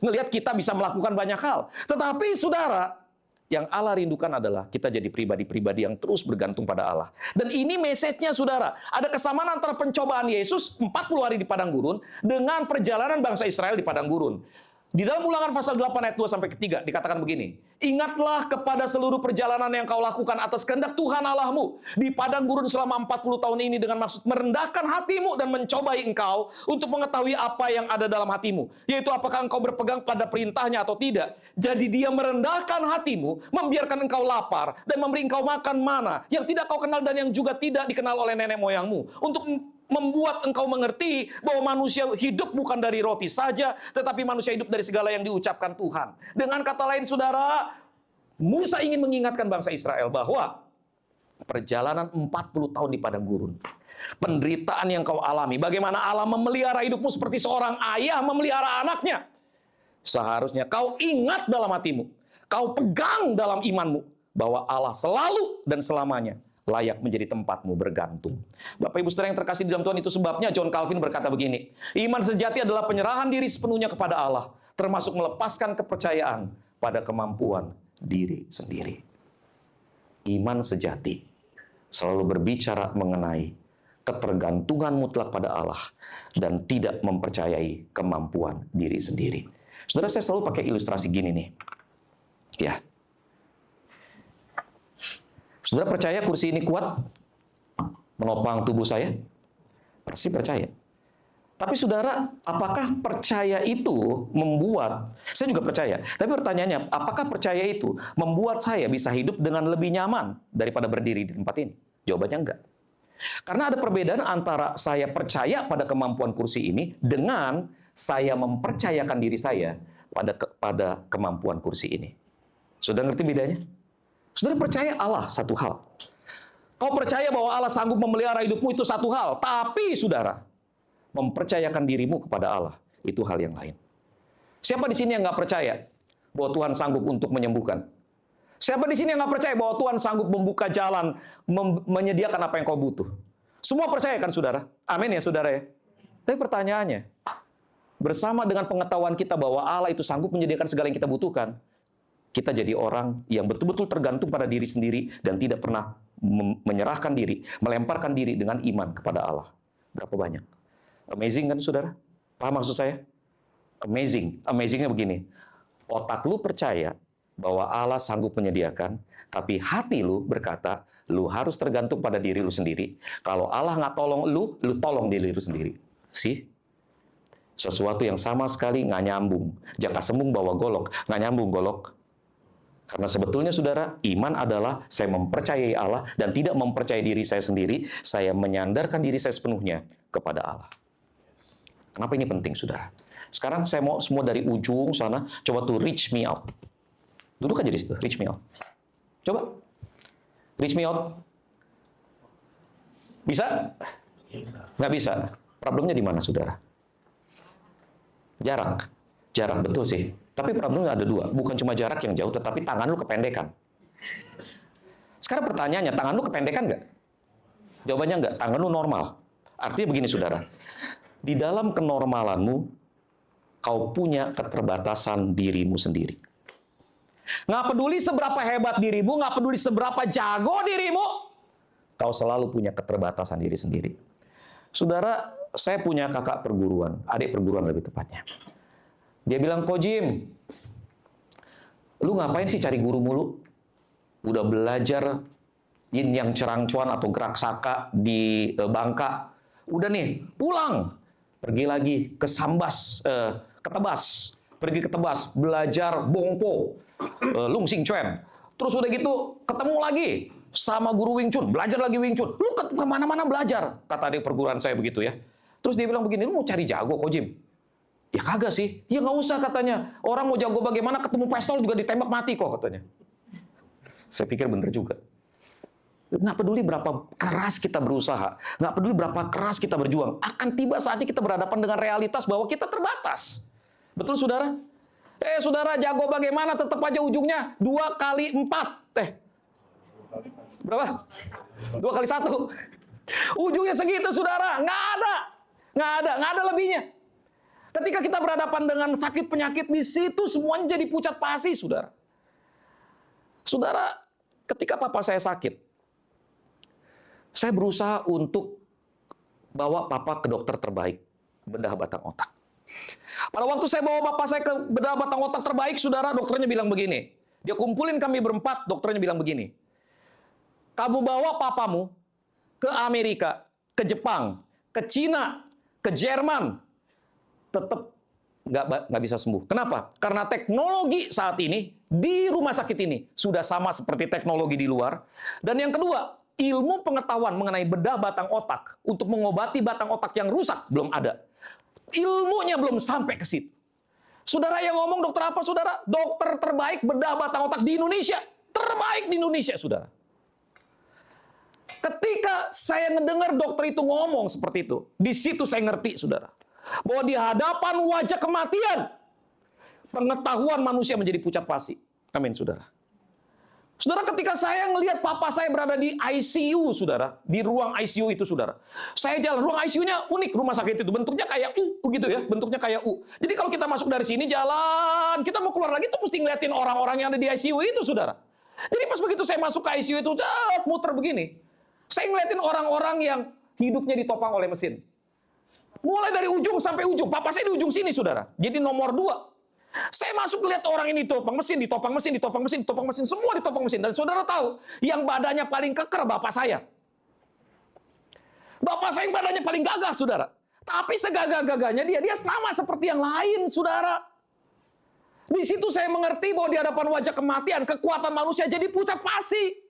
Speaker 1: ngelihat kita bisa melakukan banyak hal. Tetapi saudara, yang Allah rindukan adalah kita jadi pribadi-pribadi yang terus bergantung pada Allah. Dan ini message-nya saudara. Ada kesamaan antara pencobaan Yesus 40 hari di padang gurun dengan perjalanan bangsa Israel di padang gurun. Di dalam Ulangan pasal 8 ayat 2 sampai 3 dikatakan begini, ingatlah kepada seluruh perjalanan yang kau lakukan atas kehendak Tuhan Allahmu di padang gurun selama 40 tahun ini dengan maksud merendahkan hatimu dan mencobai engkau untuk mengetahui apa yang ada dalam hatimu, yaitu apakah engkau berpegang pada perintahnya atau tidak. Jadi dia merendahkan hatimu, membiarkan engkau lapar dan memberi engkau makan mana yang tidak kau kenal dan yang juga tidak dikenal oleh nenek moyangmu, untuk membuat engkau mengerti bahwa manusia hidup bukan dari roti saja, tetapi manusia hidup dari segala yang diucapkan Tuhan. Dengan kata lain, saudara, Musa ingin mengingatkan bangsa Israel bahwa perjalanan 40 tahun di padang gurun, penderitaan yang kau alami, bagaimana Allah memelihara hidupmu seperti seorang ayah memelihara anaknya. Seharusnya kau ingat dalam hatimu, kau pegang dalam imanmu, bahwa Allah selalu dan selamanya layak menjadi tempatmu bergantung. Bapak Ibu Saudara yang terkasih di dalam Tuhan, itu sebabnya John Calvin berkata begini, iman sejati adalah penyerahan diri sepenuhnya kepada Allah, termasuk melepaskan kepercayaan pada kemampuan diri sendiri. Iman sejati selalu berbicara mengenai ketergantungan mutlak pada Allah dan tidak mempercayai kemampuan diri sendiri. Saudara, saya selalu pakai ilustrasi gini nih. Ya. Saudara percaya kursi ini kuat menopang tubuh saya? Pasti percaya. Tapi saudara, apakah percaya itu membuat, saya juga percaya, tapi pertanyaannya, apakah percaya itu membuat saya bisa hidup dengan lebih nyaman daripada berdiri di tempat ini? Jawabannya enggak. Karena ada perbedaan antara saya percaya pada kemampuan kursi ini dengan saya mempercayakan diri saya pada kemampuan kursi ini. Sudah ngerti bedanya? Saudara percaya Allah satu hal. Kau percaya bahwa Allah sanggup memelihara hidupmu itu satu hal. Tapi saudara, mempercayakan dirimu kepada Allah itu hal yang lain. Siapa di sini yang nggak percaya bahwa Tuhan sanggup untuk menyembuhkan? Siapa di sini yang nggak percaya bahwa Tuhan sanggup membuka jalan, menyediakan apa yang kau butuh? Semua percaya kan saudara? Amin ya saudara ya? Tapi pertanyaannya, bersama dengan pengetahuan kita bahwa Allah itu sanggup menyediakan segala yang kita butuhkan, kita jadi orang yang betul-betul tergantung pada diri sendiri dan tidak pernah menyerahkan diri, melemparkan diri dengan iman kepada Allah. Berapa banyak? Amazing kan saudara? Paham maksud saya? Amazing. Amazingnya begini, otak lu percaya bahwa Allah sanggup menyediakan, tapi hati lu berkata, lu harus tergantung pada diri lu sendiri. Kalau Allah nggak tolong lu tolong diri lu sendiri. Sih? Sesuatu yang sama sekali nggak nyambung. Jaka sembung bawa golok, nggak nyambung golok. Karena sebetulnya saudara, iman adalah saya mempercayai Allah dan tidak mempercayai diri saya sendiri, saya menyandarkan diri saya sepenuhnya kepada Allah. Kenapa ini penting saudara? Sekarang saya mau semua dari ujung sana, coba tuh reach me out. Duduk aja di situ, reach me out. Coba. Reach me out. Bisa? Nggak bisa. Problemnya di mana saudara? Jarak. Jarak, betul sih. Tapi problemnya ada dua. Bukan cuma jarak yang jauh, tetapi tangan lu kependekan. Sekarang pertanyaannya, tangan lu kependekan nggak? Jawabannya nggak. Tangan lu normal. Artinya begini, saudara. Di dalam kenormalanmu, kau punya keterbatasan dirimu sendiri. Nggak peduli seberapa hebat dirimu, nggak peduli seberapa jago dirimu, kau selalu punya keterbatasan diri sendiri. Saudara, saya punya kakak perguruan, adik perguruan lebih tepatnya. Dia bilang, Ko Jim, lu ngapain sih cari guru mulu? Udah belajar yin yang cerangcuan atau gerak saka di Bangka. Udah nih, pulang. Pergi lagi ke Sambas, ke Tebas. Pergi ke Tebas, belajar bongpo, Lung Sing Chuan. Terus udah gitu, ketemu lagi sama guru Wing Chun, belajar lagi Wing Chun. Lu kemana-mana belajar, kata adik perguruan saya begitu ya. Terus dia bilang begini, lu mau cari jago, Ko Jim? Ya kagak sih. Ya nggak usah katanya. Orang mau jago bagaimana ketemu pistol juga ditembak mati kok katanya. Saya pikir bener juga. Nggak peduli berapa keras kita berusaha. Nggak peduli berapa keras kita berjuang. Akan tiba saatnya kita berhadapan dengan realitas bahwa kita terbatas. Betul saudara? Saudara jago bagaimana tetap aja ujungnya 2 kali 4. Berapa? 2 kali 1. Ujungnya segitu saudara. Nggak ada lebihnya. Ketika kita berhadapan dengan sakit penyakit, di situ semuanya jadi pucat pasi, saudara. Saudara, ketika papa saya sakit, saya berusaha untuk bawa papa ke dokter terbaik, bedah batang otak. Pada waktu saya bawa bapak saya ke bedah batang otak terbaik, saudara, dokternya bilang begini. Dia kumpulin kami berempat, dokternya bilang begini. Kamu bawa papamu ke Amerika, ke Jepang, ke Cina, ke Jerman, tetap nggak bisa sembuh. Kenapa? Karena teknologi saat ini di rumah sakit ini sudah sama seperti teknologi di luar. Dan yang kedua, ilmu pengetahuan mengenai bedah batang otak untuk mengobati batang otak yang rusak belum ada. Ilmunya belum sampai ke situ. Saudara yang ngomong dokter apa, saudara? Dokter terbaik bedah batang otak di Indonesia. Terbaik di Indonesia, saudara. Ketika saya mendengar dokter itu ngomong seperti itu, di situ saya ngerti, saudara, bahwa di hadapan wajah kematian, pengetahuan manusia menjadi pucat pasi. Amin, saudara. Saudara, ketika saya ngelihat papa saya berada di ICU, saudara, di ruang ICU itu, saudara, saya jalan, ruang ICU-nya unik, rumah sakit itu, bentuknya kayak U, gitu ya, bentuknya kayak U. Jadi kalau kita masuk dari sini, jalan, kita mau keluar lagi, tuh mesti ngeliatin orang-orang yang ada di ICU itu, saudara. Jadi pas begitu saya masuk ke ICU itu, muter begini, saya ngeliatin orang-orang yang hidupnya ditopang oleh mesin. Mulai dari ujung sampai ujung, papa saya di ujung sini, saudara. Jadi nomor 2. Saya masuk lihat orang ini ditopang mesin, ditopang mesin, ditopang mesin, ditopang mesin, semua ditopang mesin. Dan saudara tahu, yang badannya paling keker bapak saya. Bapak saya yang badannya paling gagah, saudara. Tapi segagah-gagahnya dia sama seperti yang lain, saudara. Di situ saya mengerti bahwa di hadapan wajah kematian, kekuatan manusia jadi pucat pasi.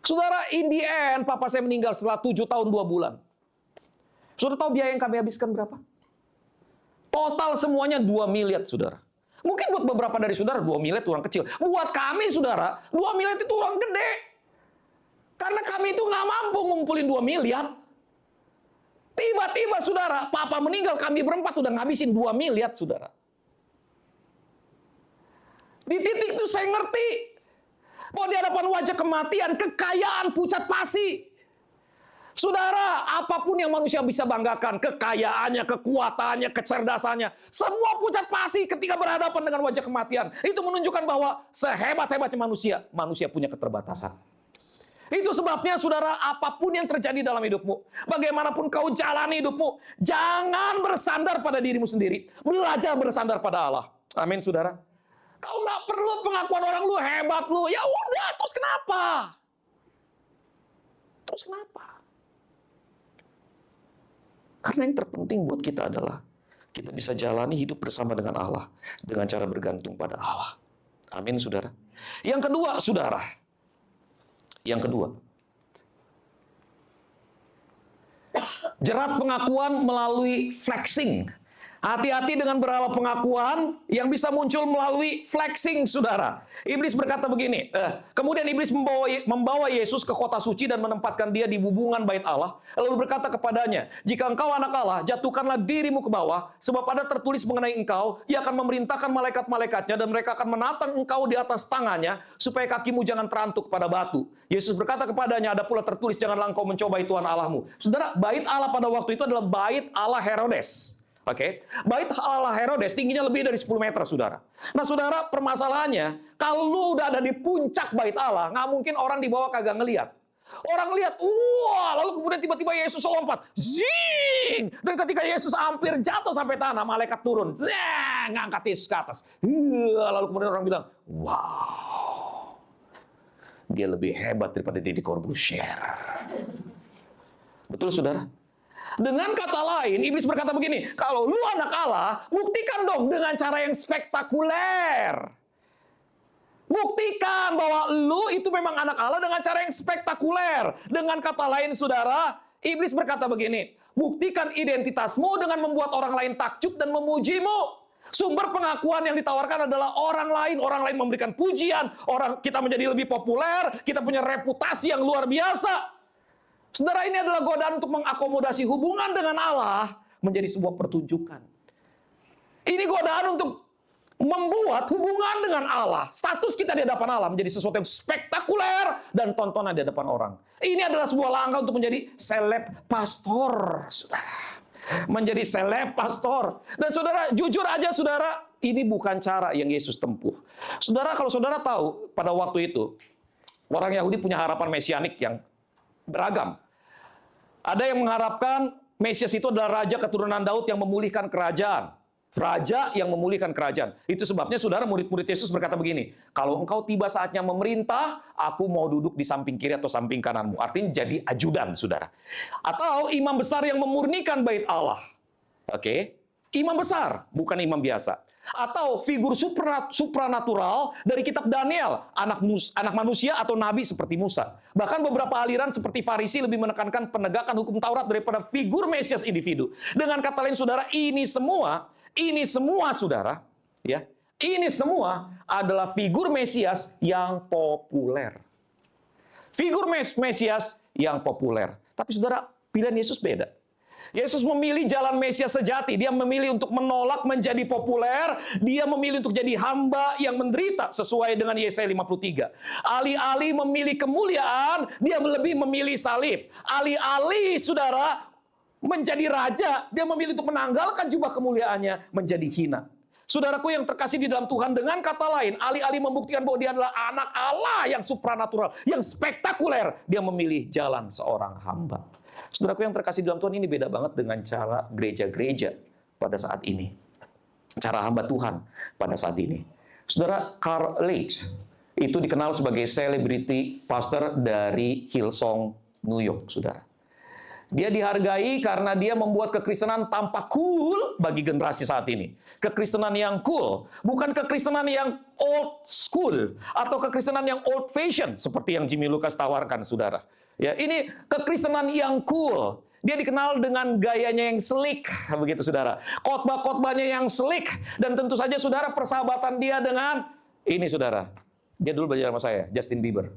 Speaker 1: Saudara, in the end, papa saya meninggal setelah 7 tahun 2 bulan. Saudara tahu biaya yang kami habiskan berapa? Total semuanya 2 miliar, saudara. Mungkin buat beberapa dari saudara 2 miliar itu uang kecil. Buat kami, saudara, 2 miliar itu uang gede. Karena kami itu nggak mampu ngumpulin 2 miliar. Tiba-tiba, saudara, papa meninggal, kami berempat udah ngabisin 2 miliar, saudara. Di titik itu saya ngerti bahwa di hadapan wajah kematian, kekayaan pucat pasi. Saudara, apapun yang manusia bisa banggakan, kekayaannya, kekuatannya, kecerdasannya, semua pucat pasi ketika berhadapan dengan wajah kematian. Itu menunjukkan bahwa sehebat-hebatnya manusia punya keterbatasan. Itu sebabnya, saudara, apapun yang terjadi dalam hidupmu, bagaimanapun kau jalani hidupmu, jangan bersandar pada dirimu sendiri. Belajar bersandar pada Allah. Amin, saudara. Kau nggak perlu pengakuan orang lu hebat lu. Ya udah, terus kenapa? Terus kenapa? Karena yang terpenting buat kita adalah kita bisa jalani hidup bersama dengan Allah dengan cara bergantung pada Allah. Amin, saudara. Yang kedua, saudara. Yang kedua. Jerat pengakuan melalui flexing. Hati-hati dengan beberapa pengakuan yang bisa muncul melalui flexing, saudara. Iblis berkata begini, kemudian iblis membawa Yesus ke kota suci dan menempatkan dia di bubungan bait Allah. Lalu berkata kepadanya, jika engkau anak Allah, jatuhkanlah dirimu ke bawah, sebab ada tertulis mengenai engkau, ia akan memerintahkan malaikat-malaikatnya dan mereka akan menatang engkau di atas tangannya, supaya kakimu jangan terantuk pada batu. Yesus berkata kepadanya, ada pula tertulis, janganlah engkau mencobai Tuhan Allahmu. Saudara, bait Allah pada waktu itu adalah bait Allah Herodes. Oke, bait Allah Herodes tingginya lebih dari 10 meter, saudara. Nah, saudara, permasalahannya, kalau lu udah ada di puncak bait Allah, nggak mungkin orang di bawah kagak ngelihat. Orang lihat, wah, lalu kemudian tiba-tiba Yesus lompat, zing! Dan ketika Yesus hampir jatuh sampai tanah, malaikat turun, zing! Ngangkat Yesus ke atas. Lalu kemudian orang bilang, wow, dia lebih hebat daripada Deddy Corbuzier. Betul, saudara? Dengan kata lain, iblis berkata begini, kalau lu anak Allah, buktikan dong dengan cara yang spektakuler. Buktikan bahwa lu itu memang anak Allah dengan cara yang spektakuler. Dengan kata lain, saudara, iblis berkata begini, buktikan identitasmu dengan membuat orang lain takjub dan memujimu. Sumber pengakuan yang ditawarkan adalah orang lain memberikan pujian, kita menjadi lebih populer, kita punya reputasi yang luar biasa. Saudara, ini adalah godaan untuk mengakomodasi hubungan dengan Allah menjadi sebuah pertunjukan. Ini godaan untuk membuat hubungan dengan Allah, status kita di hadapan Allah menjadi sesuatu yang spektakuler dan tontonan di hadapan orang. Ini adalah sebuah langkah untuk menjadi seleb pastor, saudara. Menjadi seleb pastor. Dan saudara, jujur aja saudara, ini bukan cara yang Yesus tempuh. Saudara, kalau saudara tahu, pada waktu itu, orang Yahudi punya harapan mesianik yang beragam. Ada yang mengharapkan Mesias itu adalah raja keturunan Daud yang memulihkan kerajaan. Raja yang memulihkan kerajaan. Itu sebabnya saudara, murid-murid Yesus berkata begini, kalau engkau tiba saatnya memerintah, aku mau duduk di samping kiri atau samping kananmu. Artinya jadi ajudan, saudara. Atau imam besar yang memurnikan bait Allah. Oke? Imam besar, bukan imam biasa. Atau figur supranatural dari kitab Daniel, anak manusia atau nabi seperti Musa. Bahkan beberapa aliran seperti Farisi lebih menekankan penegakan hukum Taurat daripada figur Mesias individu. Dengan kata lain saudara, ini semua saudara, ya, ini semua adalah figur Mesias yang populer. Figur Mesias yang populer. Tapi saudara, pilihan Yesus beda. Yesus memilih jalan Mesias sejati. Dia memilih untuk menolak menjadi populer. Dia memilih untuk jadi hamba yang menderita sesuai dengan Yesaya 53. Alih-alih memilih kemuliaan, dia lebih memilih salib. Alih-alih saudara menjadi raja, dia memilih untuk menanggalkan jubah kemuliaannya menjadi hina. Saudaraku yang terkasih di dalam Tuhan, dengan kata lain, alih-alih membuktikan bahwa dia adalah anak Allah yang supranatural, yang spektakuler, dia memilih jalan seorang hamba. Saudaraku yang terkasih di dalam Tuhan, ini beda banget dengan cara gereja-gereja pada saat ini. Cara hamba Tuhan pada saat ini. Saudara, Carl Leeds itu dikenal sebagai selebriti pastor dari Hillsong, New York, saudara. Dia dihargai karena dia membuat kekristenan tampak cool bagi generasi saat ini. Kekristenan yang cool, bukan kekristenan yang old school atau kekristenan yang old fashion seperti yang Jimmy Lucas tawarkan, saudara. Ya, ini kekristenan yang cool. Dia dikenal dengan gayanya yang slick, begitu saudara. Khotbah-khotbahnya yang slick, dan tentu saja saudara persahabatan dia dengan ini saudara. Dia dulu belajar sama saya, Justin Bieber.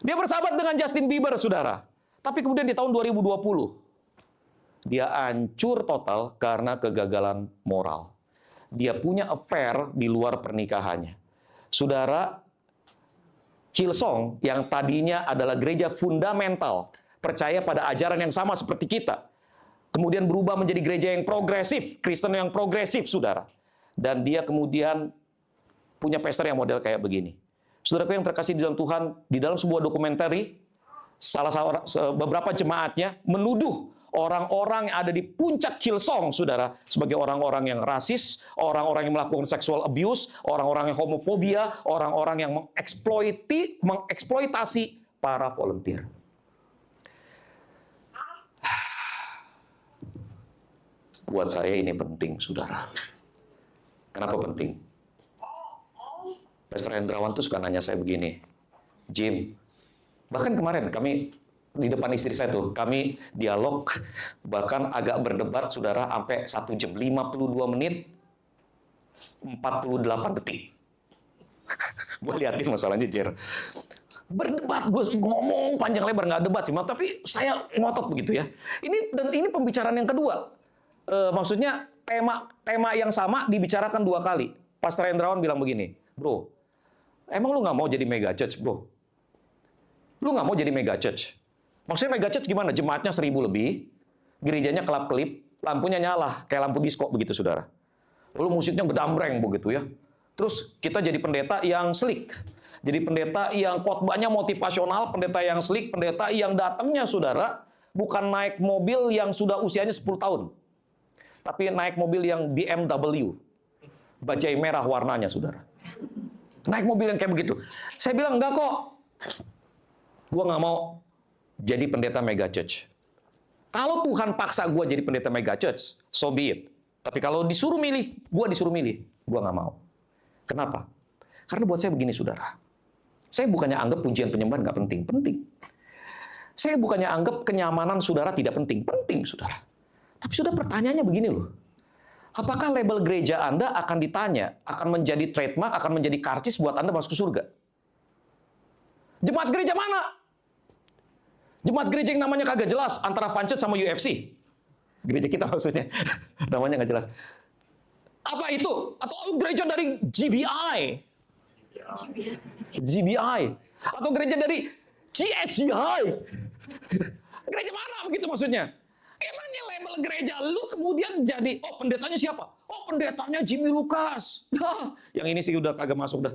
Speaker 1: Dia bersahabat dengan Justin Bieber, saudara. Tapi kemudian di tahun 2020, dia hancur total karena kegagalan moral. Dia punya affair di luar pernikahannya. Saudara, Hillsong yang tadinya adalah gereja fundamental, percaya pada ajaran yang sama seperti kita, kemudian berubah menjadi gereja yang progresif, Kristen yang progresif, saudara. Dan dia kemudian punya pastor yang model kayak begini. Saudaraku yang terkasih di dalam Tuhan, di dalam sebuah dokumenter, beberapa jemaatnya menuduh orang-orang yang ada di puncak Hillsong, saudara, sebagai orang-orang yang rasis, orang-orang yang melakukan sexual abuse, orang-orang yang homofobia, orang-orang yang mengeksploitasi para volunteer. Buat saya ini penting, saudara. Kenapa penting? Pastor Hendrawan tuh suka nanya saya begini, Jim, bahkan kemarin kami di depan istri saya tuh, kami dialog, bahkan agak berdebat, saudara, sampai 1 jam 52 menit 48 detik. Gue liatin masalahnya, Jer. Berdebat, gue ngomong panjang lebar, nggak debat sih, tapi saya ngotot begitu ya. Ini pembicaraan yang kedua. Maksudnya tema yang sama dibicarakan 2 kali. Pastor Hendrawan bilang begini, bro, emang lu nggak mau jadi mega church, bro? Lu nggak mau jadi mega church? Maksudnya mega church gimana? Jemaatnya 1000 lebih, gerejanya kelap-kelip, lampunya nyala, kayak lampu disco begitu, saudara. Lalu musiknya bedambreng begitu ya. Terus kita jadi pendeta yang slick. Jadi pendeta yang khotbahnya motivasional, pendeta yang slick, pendeta yang datangnya, saudara, bukan naik mobil yang sudah usianya 10 tahun. Tapi naik mobil yang BMW. Bajai merah warnanya, saudara. Naik mobil yang kayak begitu. Saya bilang, enggak kok. Gue nggak mau jadi pendeta mega church. Kalau Tuhan paksa gue jadi pendeta mega church, so be it. Tapi kalau disuruh milih, gue nggak mau. Kenapa? Karena buat saya begini, saudara. Saya bukannya anggap pujian penyembahan nggak penting. Penting. Saya bukannya anggap kenyamanan saudara tidak penting. Penting, saudara. Tapi sudah pertanyaannya begini loh. Apakah label gereja Anda akan ditanya, akan menjadi trademark, akan menjadi karcis buat Anda masuk ke surga? Jemaat gereja mana? Jemaat gereja yang namanya kagak jelas, antara Fancet sama UFC. Gereja kita maksudnya. Namanya nggak jelas. Apa itu? Atau gereja dari GBI? Atau gereja dari CSGI? Gereja mana begitu maksudnya? Emangnya label gereja lu kemudian jadi, oh pendetanya siapa? Oh pendetanya Jimmy Lucas. Yang ini sih udah kagak masuk dah.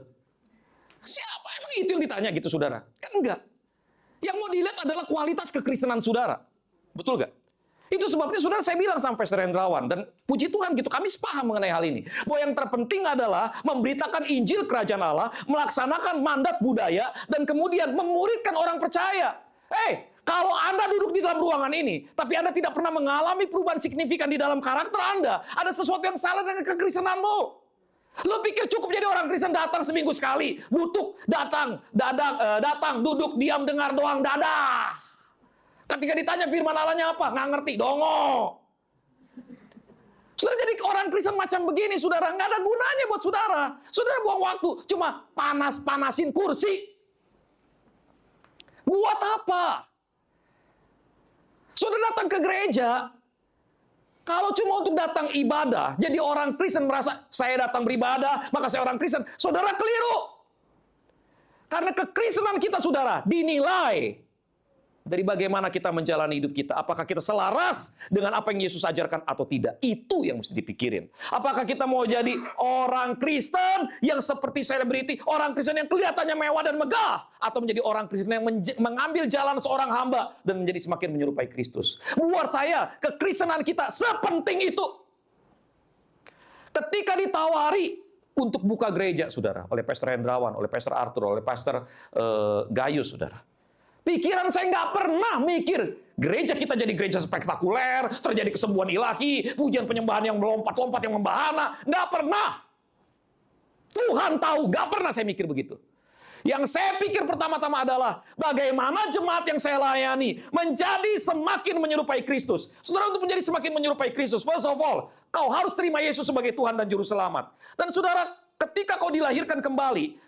Speaker 1: Siapa? Emang itu yang ditanya gitu, saudara? Kan enggak. Yang mau dilihat adalah kualitas kekristenan saudara. Betul gak? Itu sebabnya saudara saya bilang sampai Pastor Hendrawan, dan puji Tuhan gitu, kami sepaham mengenai hal ini. Bahwa yang terpenting adalah memberitakan Injil Kerajaan Allah, melaksanakan mandat budaya, dan kemudian memuridkan orang percaya. Kalau Anda duduk di dalam ruangan ini, tapi Anda tidak pernah mengalami perubahan signifikan di dalam karakter Anda, ada sesuatu yang salah dengan kekristenanmu. Lo pikir cukup jadi orang Kristen datang seminggu sekali, datang, duduk, diam, dengar doang, dadah. Ketika ditanya firman Allahnya apa? Nggak ngerti, dongo. Saudara jadi orang Kristen macam begini, saudara. Nggak ada gunanya buat saudara. Saudara buang waktu, cuma panas-panasin kursi. Buat apa? Saudara datang ke gereja, kalau cuma untuk datang ibadah, jadi orang Kristen merasa, saya datang beribadah, maka saya orang Kristen. Saudara keliru. Karena kekristenan kita, saudara, dinilai dari bagaimana kita menjalani hidup kita. Apakah kita selaras dengan apa yang Yesus ajarkan atau tidak. Itu yang mesti dipikirin. Apakah kita mau jadi orang Kristen yang seperti selebriti, orang Kristen yang kelihatannya mewah dan megah, atau menjadi orang Kristen yang mengambil jalan seorang hamba dan menjadi semakin menyerupai Kristus. Buat saya, kekristenan kita sepenting itu. Ketika ditawari untuk buka gereja, saudara, oleh Pastor Hendrawan, oleh Pastor Arthur, oleh Pastor Gayus, saudara, pikiran saya nggak pernah mikir gereja kita jadi gereja spektakuler, terjadi kesembuhan ilahi, pujian penyembahan yang melompat-lompat, yang membahana. Nggak pernah. Tuhan tahu, nggak pernah saya mikir begitu. Yang saya pikir pertama-tama adalah bagaimana jemaat yang saya layani menjadi semakin menyerupai Kristus. Saudara, untuk menjadi semakin menyerupai Kristus, first of all, kau harus terima Yesus sebagai Tuhan dan Juru Selamat. Dan saudara, ketika kau dilahirkan kembali,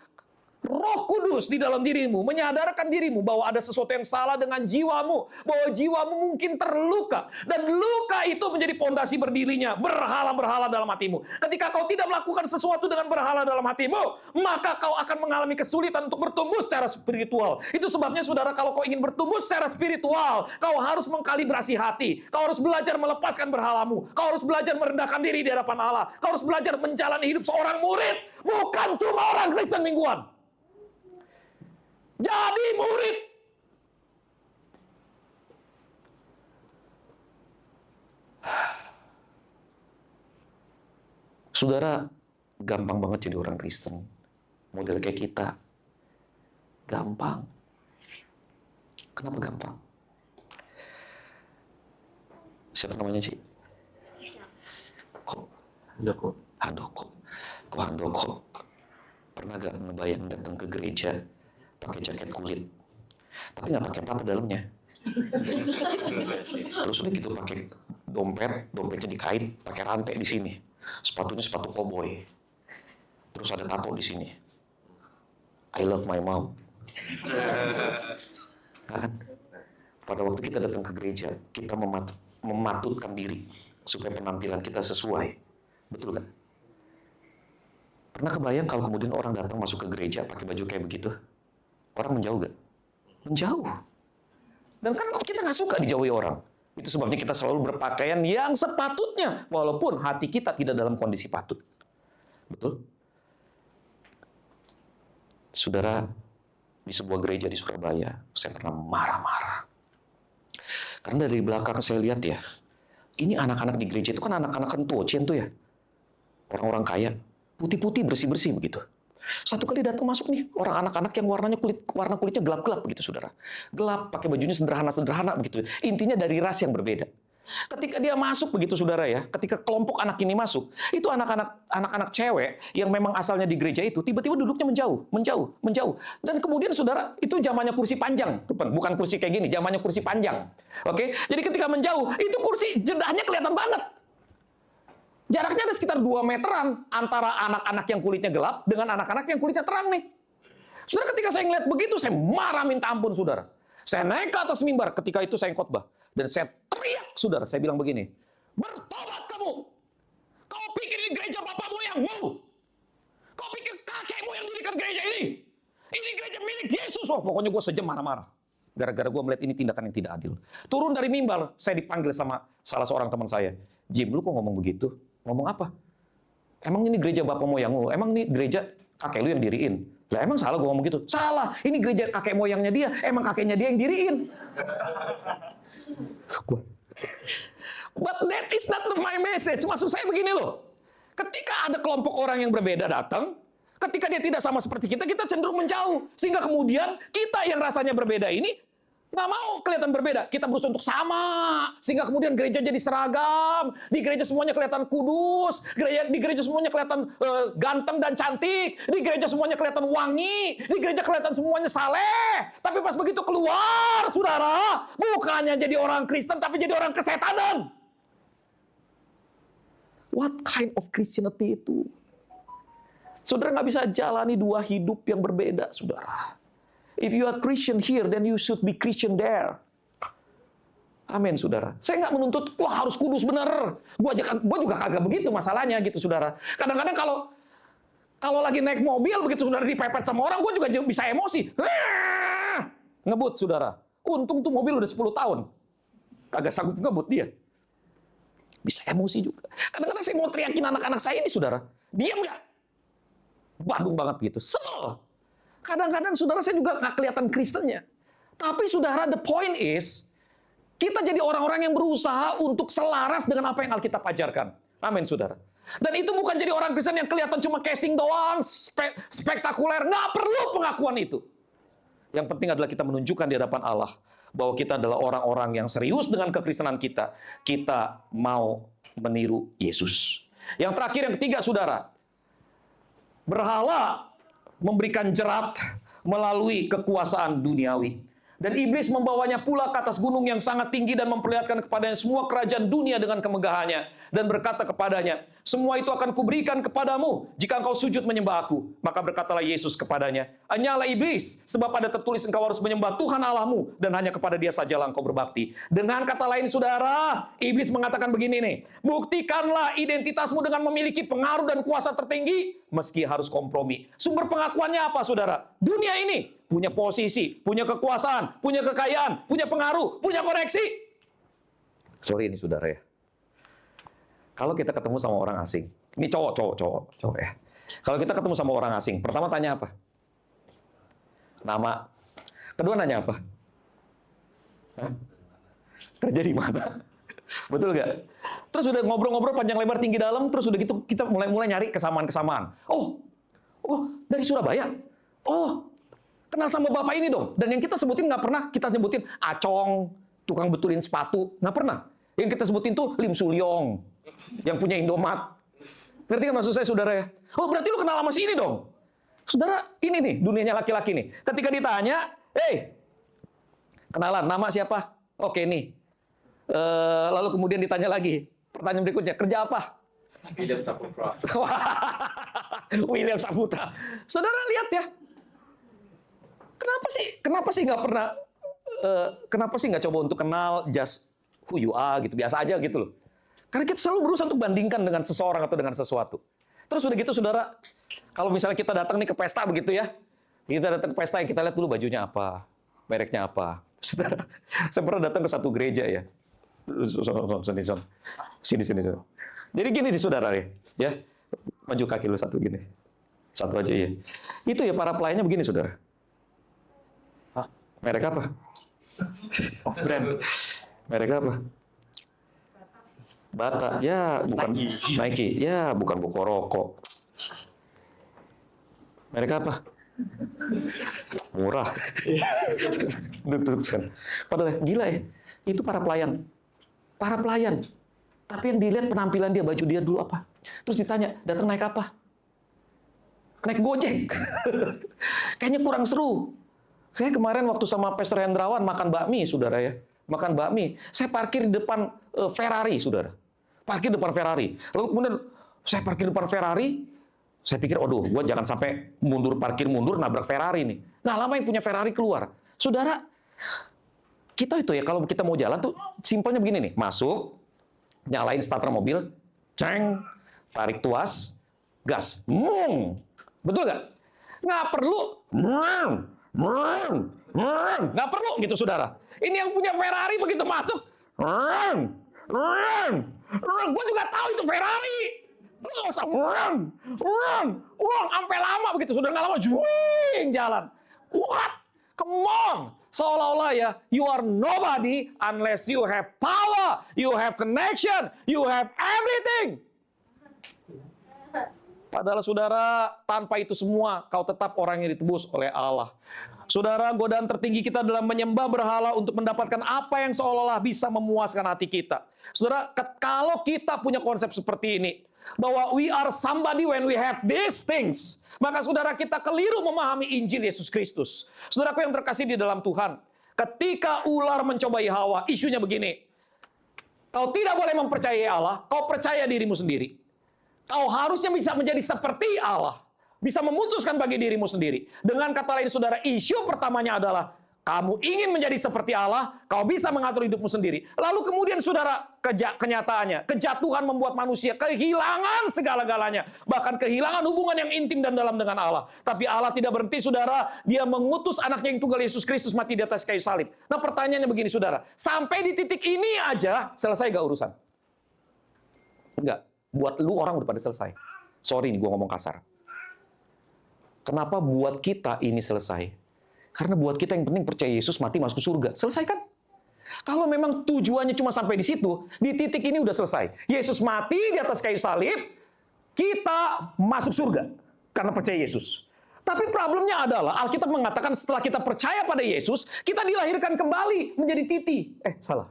Speaker 1: Roh Kudus di dalam dirimu menyadarkan dirimu bahwa ada sesuatu yang salah dengan jiwamu, bahwa jiwamu mungkin terluka, dan luka itu menjadi pondasi berdirinya berhala-berhala dalam hatimu. Ketika kau tidak melakukan sesuatu dengan berhala dalam hatimu, maka kau akan mengalami kesulitan untuk bertumbuh secara spiritual. Itu sebabnya saudara, kalau kau ingin bertumbuh secara spiritual, kau harus mengkalibrasi hati. Kau harus belajar melepaskan berhalamu. Kau harus belajar merendahkan diri di hadapan Allah. Kau harus belajar menjalani hidup seorang murid, bukan cuma orang Kristen mingguan. Jadi murid. Saudara, gampang banget jadi orang Kristen. Model kayak kita. Gampang. Kenapa gampang? Siapa namanya, Ci? Handoko. Kok Handoko? Pernah gak ngebayang datang ke gereja pakai jaket kulit, tapi nggak pakai apa dalamnya. Terus udah gitu pakai dompetnya dikait, pakai rantai di sini, sepatunya sepatu koboi, terus ada tato di sini. I love my mom. Kan? Pada waktu kita datang ke gereja, kita mematutkan diri supaya penampilan kita sesuai, betul kan? Pernah kebayang kalau kemudian orang datang masuk ke gereja pakai baju kayak begitu? Orang menjauh gak? Menjauh. Dan kan kita nggak suka dijauhi orang. Itu sebabnya kita selalu berpakaian yang sepatutnya, walaupun hati kita tidak dalam kondisi patut. Betul? Saudara, di sebuah gereja di Surabaya, saya pernah marah-marah. Karena dari belakang saya lihat ya, ini anak-anak di gereja itu kan anak-anak kentuocian tuh ya. Orang-orang kaya, putih-putih, bersih-bersih begitu. Satu kali datang masuk nih, orang anak-anak yang warna kulitnya gelap-gelap begitu, saudara. Gelap, pakai bajunya sederhana-sederhana begitu. Intinya dari ras yang berbeda. Ketika dia masuk begitu, saudara ya, ketika kelompok anak ini masuk, itu anak-anak cewek yang memang asalnya di gereja itu, tiba-tiba duduknya menjauh. Dan kemudian, saudara, itu zamannya kursi panjang. Bukan kursi kayak gini, zamannya kursi panjang. Oke? Jadi ketika menjauh, itu kursi jedahnya kelihatan banget. Jaraknya ada sekitar 2 meteran antara anak-anak yang kulitnya gelap dengan anak-anak yang kulitnya terang nih. Saudara, ketika saya ngeliat begitu, saya marah minta ampun, saudara. Saya naik ke atas mimbar ketika itu saya khotbah. Dan saya teriak, saudara. Saya bilang begini, bertobat kamu. Kau pikir ini gereja bapak moyangmu. Kau pikir kakekmu yang dirikan gereja ini. Ini gereja milik Yesus. Oh, pokoknya gue sejam marah-marah. Gara-gara gue melihat ini tindakan yang tidak adil. Turun dari mimbar, saya dipanggil sama salah seorang teman saya. Jim, lu kok ngomong begitu? Ngomong apa? Emang ini gereja bapak moyangmu? Emang ini gereja kakek lu yang diriin? Lah emang salah gue ngomong gitu? Salah, ini gereja kakek moyangnya dia. Emang kakeknya dia yang diriin. But that is not my message. Maksud saya begini loh. Ketika ada kelompok orang yang berbeda datang, ketika dia tidak sama seperti kita, kita cenderung menjauh. Sehingga kemudian kita yang rasanya berbeda ini nggak mau kelihatan berbeda. Kita berusaha untuk sama. Sehingga kemudian gereja jadi seragam. Di gereja semuanya kelihatan kudus. Di gereja semuanya kelihatan ganteng dan cantik. Di gereja semuanya kelihatan wangi. Di gereja kelihatan semuanya saleh. Tapi pas begitu keluar, saudara, bukannya jadi orang Kristen, tapi jadi orang kesetanan. What kind of Christianity itu? Saudara nggak bisa jalani dua hidup yang berbeda, saudara. If you are Christian here, then you should be Christian there. Amin, saudara. Saya nggak menuntut, wah harus kudus bener. Gua juga kagak begitu masalahnya gitu, saudara. Kadang-kadang kalau lagi naik mobil begitu saudara dipepet sama orang, gua juga bisa emosi. Ngebut, saudara. Untung tuh mobil udah 10 tahun. Kagak sanggup ngebut dia. Bisa emosi juga. Kadang-kadang saya mau teriakin anak-anak saya ini, saudara. Diam nggak? Badung banget gitu. Sebel. Kadang-kadang saudara saya juga nggak kelihatan Kristennya. Tapi saudara, the point is, kita jadi orang-orang yang berusaha untuk selaras dengan apa yang Alkitab ajarkan. Amin, saudara. Dan itu bukan jadi orang Kristen yang kelihatan cuma casing doang, spektakuler. Nggak perlu pengakuan itu. Yang penting adalah kita menunjukkan di hadapan Allah bahwa kita adalah orang-orang yang serius dengan kekristenan kita. Kita mau meniru Yesus. Yang terakhir, yang ketiga, saudara. Berhala memberikan jerat melalui kekuasaan duniawi. Dan iblis membawanya pula ke atas gunung yang sangat tinggi dan memperlihatkan kepadanya semua kerajaan dunia dengan kemegahannya. Dan berkata kepadanya, semua itu akan kuberikan kepadamu jika engkau sujud menyembah aku. Maka berkatalah Yesus kepadanya, hanyalah iblis, sebab ada tertulis engkau harus menyembah Tuhan Allahmu, dan hanya kepada dia sajalah engkau berbakti. Dengan kata lain, saudara, iblis mengatakan begini nih, buktikanlah identitasmu dengan memiliki pengaruh dan kuasa tertinggi, meski harus kompromi. Sumber pengakuannya apa, saudara? Dunia ini. Punya posisi, punya kekuasaan, punya kekayaan, punya pengaruh, punya koneksi. Sorry ini saudara ya. Kalau kita ketemu sama orang asing, ini cowok ya. Kalau kita ketemu sama orang asing, pertama tanya apa? Nama. Kedua nanya apa? Hah? Kerja di mana? Betul nggak? Terus udah ngobrol-ngobrol panjang lebar tinggi dalam, terus udah gitu kita mulai nyari kesamaan-kesamaan. Oh, dari Surabaya. Oh, kenal sama bapak ini dong. Dan yang kita sebutin nggak pernah kita sebutin Acong, tukang betulin sepatu. Nggak pernah. Yang kita sebutin tuh Lim Sulyong, yang punya Indomaret. Ngerti kan maksud saya, saudara ya? Oh, berarti lu kenal sama si ini dong. Saudara, ini nih, dunianya laki-laki nih. Ketika ditanya, kenalan, nama siapa? Oke, nih. Lalu kemudian ditanya lagi. Pertanyaan berikutnya, kerja apa?
Speaker 3: William Saputra.
Speaker 1: William Saputra. Saudara lihat ya. Kenapa sih nggak pernah? Kenapa sih nggak coba untuk kenal just who you are gitu, biasa aja gitu loh. Karena kita selalu berusaha untuk bandingkan dengan seseorang atau dengan sesuatu. Terus udah gitu, saudara, kalau misalnya kita datang nih ke pesta begitu ya, kita datang ke pesta yang kita lihat dulu bajunya apa, mereknya apa. Saudara, saya pernah datang ke satu gereja ya. Sini. Jadi gini nih saudara ya, maju kaki lu satu gini, satu aja ya. Itu ya para pelayannya begini saudara. Merek apa?
Speaker 3: Off brand.
Speaker 1: Merek apa? Bata. Ya, bukan Nike. Ya, bukan buku rokok. Merek apa? Murah. Duduk kan. Padahal gila ya. Itu para pelayan. Para pelayan. Tapi yang dilihat penampilan dia, baju dia dulu apa? Terus ditanya, datang naik apa? Naik Gojek. Kayaknya kurang seru. Saya kemarin waktu sama Pastor Hendrawan makan bakmi, saudara ya. Makan bakmi. Saya parkir di depan Ferrari, saudara. Parkir depan Ferrari. Lalu kemudian saya parkir depan Ferrari. Saya pikir, aduh, gua jangan sampai parkir mundur, nabrak Ferrari nih. Nggak lama yang punya Ferrari keluar. Saudara, kita itu ya, kalau kita mau jalan tuh simpelnya begini nih. Masuk, nyalain starter mobil, ceng, tarik tuas, gas. Betul nggak? Nggak perlu. Nggak perlu gitu, saudara. Ini yang punya Ferrari begitu masuk, gue juga tahu itu Ferrari. Lu nggak usah sampai lama begitu, saudara, nggak lama, juing jalan. What? Come on. seolah-olah ya, you are nobody unless you have power, you have connection, you have everything. Padahal saudara, tanpa itu semua, kau tetap orang yang ditebus oleh Allah. Saudara, godaan tertinggi kita adalah menyembah berhala untuk mendapatkan apa yang seolah-olah bisa memuaskan hati kita. Saudara, kalau kita punya konsep seperti ini, bahwa we are somebody when we have these things, maka saudara, kita keliru memahami Injil Yesus Kristus. Saudaraku yang terkasih di dalam Tuhan, ketika ular mencobai Hawa, isunya begini, kau tidak boleh mempercayai Allah, kau percaya dirimu sendiri. Kau harusnya bisa menjadi seperti Allah. Bisa memutuskan bagi dirimu sendiri. Dengan kata lain saudara, isu pertamanya adalah kamu ingin menjadi seperti Allah, kau bisa mengatur hidupmu sendiri. Lalu kemudian saudara, kenyataannya, kejatuhan membuat manusia kehilangan segala-galanya. Bahkan kehilangan hubungan yang intim dan dalam dengan Allah. Tapi Allah tidak berhenti saudara, dia mengutus anaknya yang tunggal Yesus Kristus mati di atas kayu salib. Nah pertanyaannya begini saudara, sampai di titik ini aja selesai gak urusan? Enggak. Buat lu orang udah pada selesai. Sorry nih gue ngomong kasar. Kenapa buat kita ini selesai? Karena buat kita yang penting percaya Yesus mati masuk surga. Selesai kan? Kalau memang tujuannya cuma sampai di situ, di titik ini udah selesai. Yesus mati di atas kayu salib, kita masuk surga karena percaya Yesus. Tapi problemnya adalah Alkitab mengatakan setelah kita percaya pada Yesus, kita dilahirkan kembali menjadi Titi. Salah.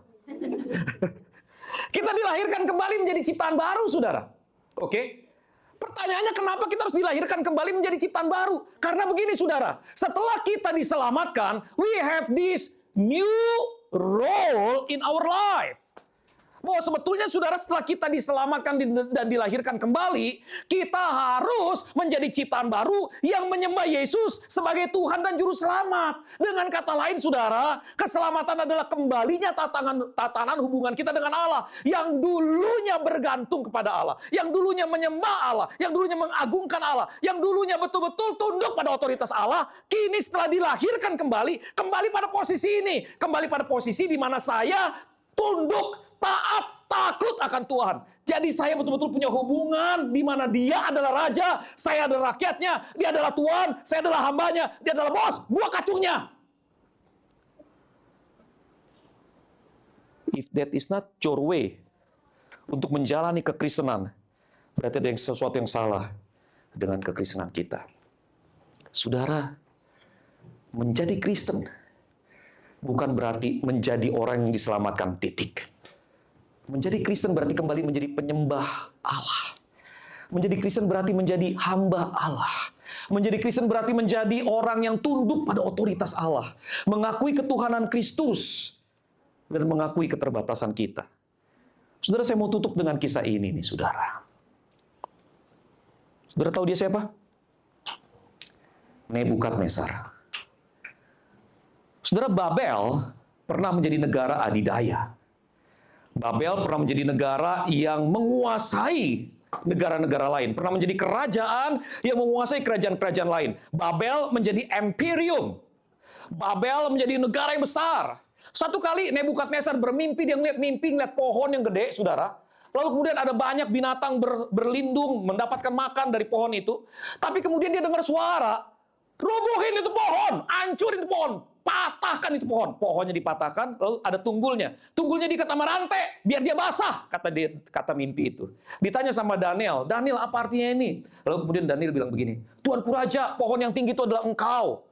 Speaker 1: Kita dilahirkan kembali menjadi ciptaan baru, saudara. Oke? Pertanyaannya kenapa kita harus dilahirkan kembali menjadi ciptaan baru? Karena begini, saudara. Setelah kita diselamatkan, we have this new role in our life. Bahwa sebetulnya saudara setelah kita diselamatkan dan dilahirkan kembali, kita harus menjadi ciptaan baru yang menyembah Yesus sebagai Tuhan dan Juru Selamat. Dengan kata lain saudara, keselamatan adalah kembalinya tatanan hubungan kita dengan Allah. Yang dulunya bergantung kepada Allah. Yang dulunya menyembah Allah. Yang dulunya mengagungkan Allah. Yang dulunya betul-betul tunduk pada otoritas Allah. Kini setelah dilahirkan kembali pada posisi ini. Kembali pada posisi di mana saya tunduk, taat, takut akan Tuhan. Jadi saya betul-betul punya hubungan di mana dia adalah raja, saya adalah rakyatnya, dia adalah Tuhan, saya adalah hambanya, dia adalah bos, gua kacungnya. If that is not your way untuk menjalani kekristenan, berarti ada sesuatu yang salah dengan kekristenan kita. Saudara, menjadi Kristen bukan berarti menjadi orang yang diselamatkan, titik. Menjadi Kristen berarti kembali menjadi penyembah Allah. Menjadi Kristen berarti menjadi hamba Allah. Menjadi Kristen berarti menjadi orang yang tunduk pada otoritas Allah. Mengakui ketuhanan Kristus. Dan mengakui keterbatasan kita. Saudara, saya mau tutup dengan kisah ini nih, saudara. Saudara tahu dia siapa? Nebukadnezar. Saudara, Babel pernah menjadi negara adidaya. Babel pernah menjadi negara yang menguasai negara-negara lain. Pernah menjadi kerajaan yang menguasai kerajaan-kerajaan lain. Babel menjadi imperium. Babel menjadi negara yang besar. Satu kali Nebukadnezar bermimpi, dia ngeliat pohon yang gede, saudara. Lalu kemudian ada banyak binatang berlindung, mendapatkan makan dari pohon itu. Tapi kemudian dia dengar suara, robohin itu pohon, hancurin itu pohon. Patahkan itu pohon. Pohonnya dipatahkan, lalu ada tunggulnya. Tunggulnya diikat sama rantai, biar dia basah, kata mimpi itu. Ditanya sama Daniel, Daniel apa artinya ini? Lalu kemudian Daniel bilang begini, Tuanku Raja, pohon yang tinggi itu adalah engkau.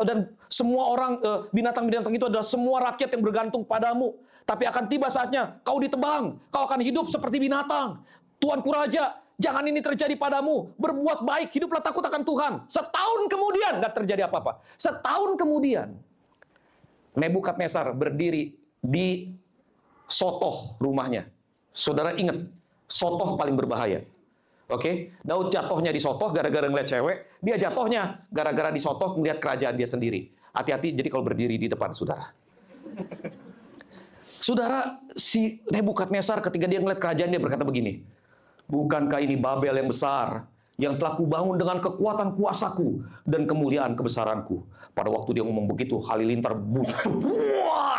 Speaker 1: Dan semua orang, binatang-binatang itu adalah semua rakyat yang bergantung padamu. Tapi akan tiba saatnya, kau ditebang, kau akan hidup seperti binatang. Tuanku Raja, jangan ini terjadi padamu. Berbuat baik, hiduplah takut akan Tuhan. Setahun kemudian, nggak terjadi apa-apa. Setahun kemudian, Nebukadnezar berdiri di Sotoh rumahnya. Saudara ingat, Sotoh paling berbahaya. Oke, Daud jatuhnya di Sotoh gara-gara ngeliat cewek. Dia jatuhnya gara-gara di Sotoh ngeliat kerajaan dia sendiri. Hati-hati jadi kalau berdiri di depan saudara. Saudara, si Nebukadnezar ketika dia ngeliat kerajaan dia berkata begini, bukankah ini Babel yang besar, yang telah kubangun dengan kekuatan kuasaku dan kemuliaan kebesaranku. Pada waktu dia ngomong begitu, halilintar bunyi.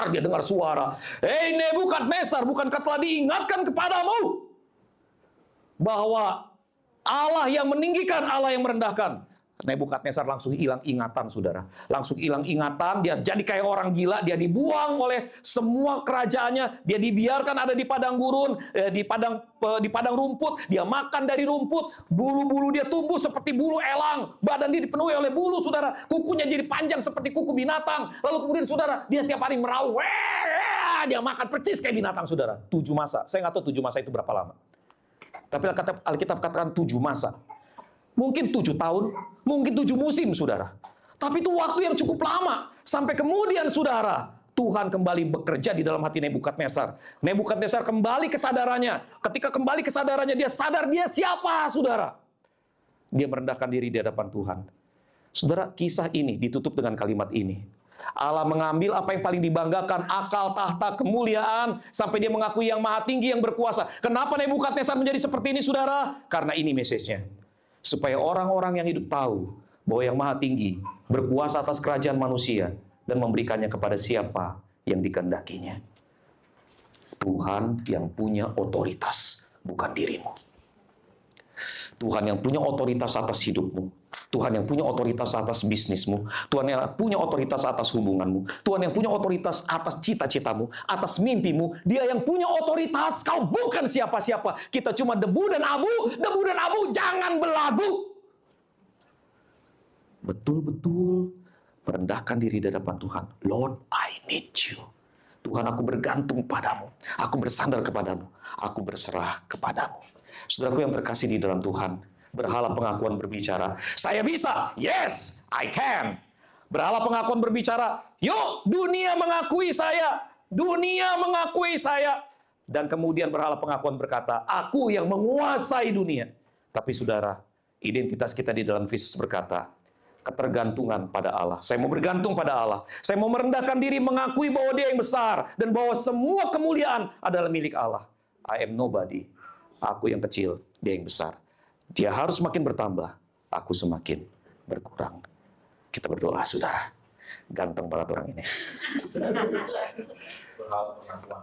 Speaker 1: Dia dengar suara, hei Nebukadnezar, bukankah telah diingatkan kepadamu bahwa Allah yang meninggikan, Allah yang merendahkan. Nebukadnezar langsung hilang ingatan, saudara. Langsung hilang ingatan, dia jadi kayak orang gila, dia dibuang oleh semua kerajaannya, dia dibiarkan ada di padang gurun, di padang rumput, dia makan dari rumput, bulu-bulu dia tumbuh seperti bulu elang, badan dia dipenuhi oleh bulu, saudara. Kukunya jadi panjang seperti kuku binatang. Lalu kemudian, saudara, dia tiap hari meraup, dia makan percis kayak binatang, saudara. 7 masa. Saya nggak tahu 7 masa itu berapa lama. Tapi Alkitab katakan 7 masa. Mungkin 7 tahun, mungkin 7 musim, saudara. Tapi itu waktu yang cukup lama. Sampai kemudian, saudara, Tuhan kembali bekerja di dalam hati Nebukadnezar. Nebukadnezar kembali kesadarannya. Ketika kembali kesadarannya, dia sadar dia siapa, saudara. Dia merendahkan diri di hadapan Tuhan. Saudara, kisah ini ditutup dengan kalimat ini. Allah mengambil apa yang paling dibanggakan, akal, tahta, kemuliaan, sampai dia mengakui yang maha tinggi, yang berkuasa. Kenapa Nebukadnezar menjadi seperti ini, saudara? Karena ini message-nya. Supaya orang-orang yang hidup tahu bahwa yang maha tinggi berkuasa atas kerajaan manusia dan memberikannya kepada siapa yang dikehendakinya. Tuhan yang punya otoritas, bukan dirimu. Tuhan yang punya otoritas atas hidupmu. Tuhan yang punya otoritas atas bisnismu. Tuhan yang punya otoritas atas hubunganmu. Tuhan yang punya otoritas atas cita-citamu, atas mimpimu. Dia yang punya otoritas. Kau bukan siapa-siapa. Kita cuma debu dan abu, jangan belagu. Betul-betul merendahkan diri di hadapan Tuhan. Lord, I need you. Tuhan, aku bergantung padamu. Aku bersandar kepadamu. Aku berserah kepadamu. Saudaraku yang terkasih di dalam Tuhan, berhala pengakuan berbicara, saya bisa, yes, I can. Berhala pengakuan berbicara, yuk dunia mengakui saya, Dan kemudian berhala pengakuan berkata, aku yang menguasai dunia. Tapi saudara, identitas kita di dalam Kristus berkata, ketergantungan pada Allah. Saya mau bergantung pada Allah. Saya mau merendahkan diri, mengakui bahwa Dia yang besar, dan bahwa semua kemuliaan adalah milik Allah. I am nobody. Aku yang kecil, Dia yang besar. Dia harus semakin bertambah, aku semakin berkurang. Kita berdoa, saudara. Ganteng banget orang ini.
Speaker 3: Berhala pengakuan.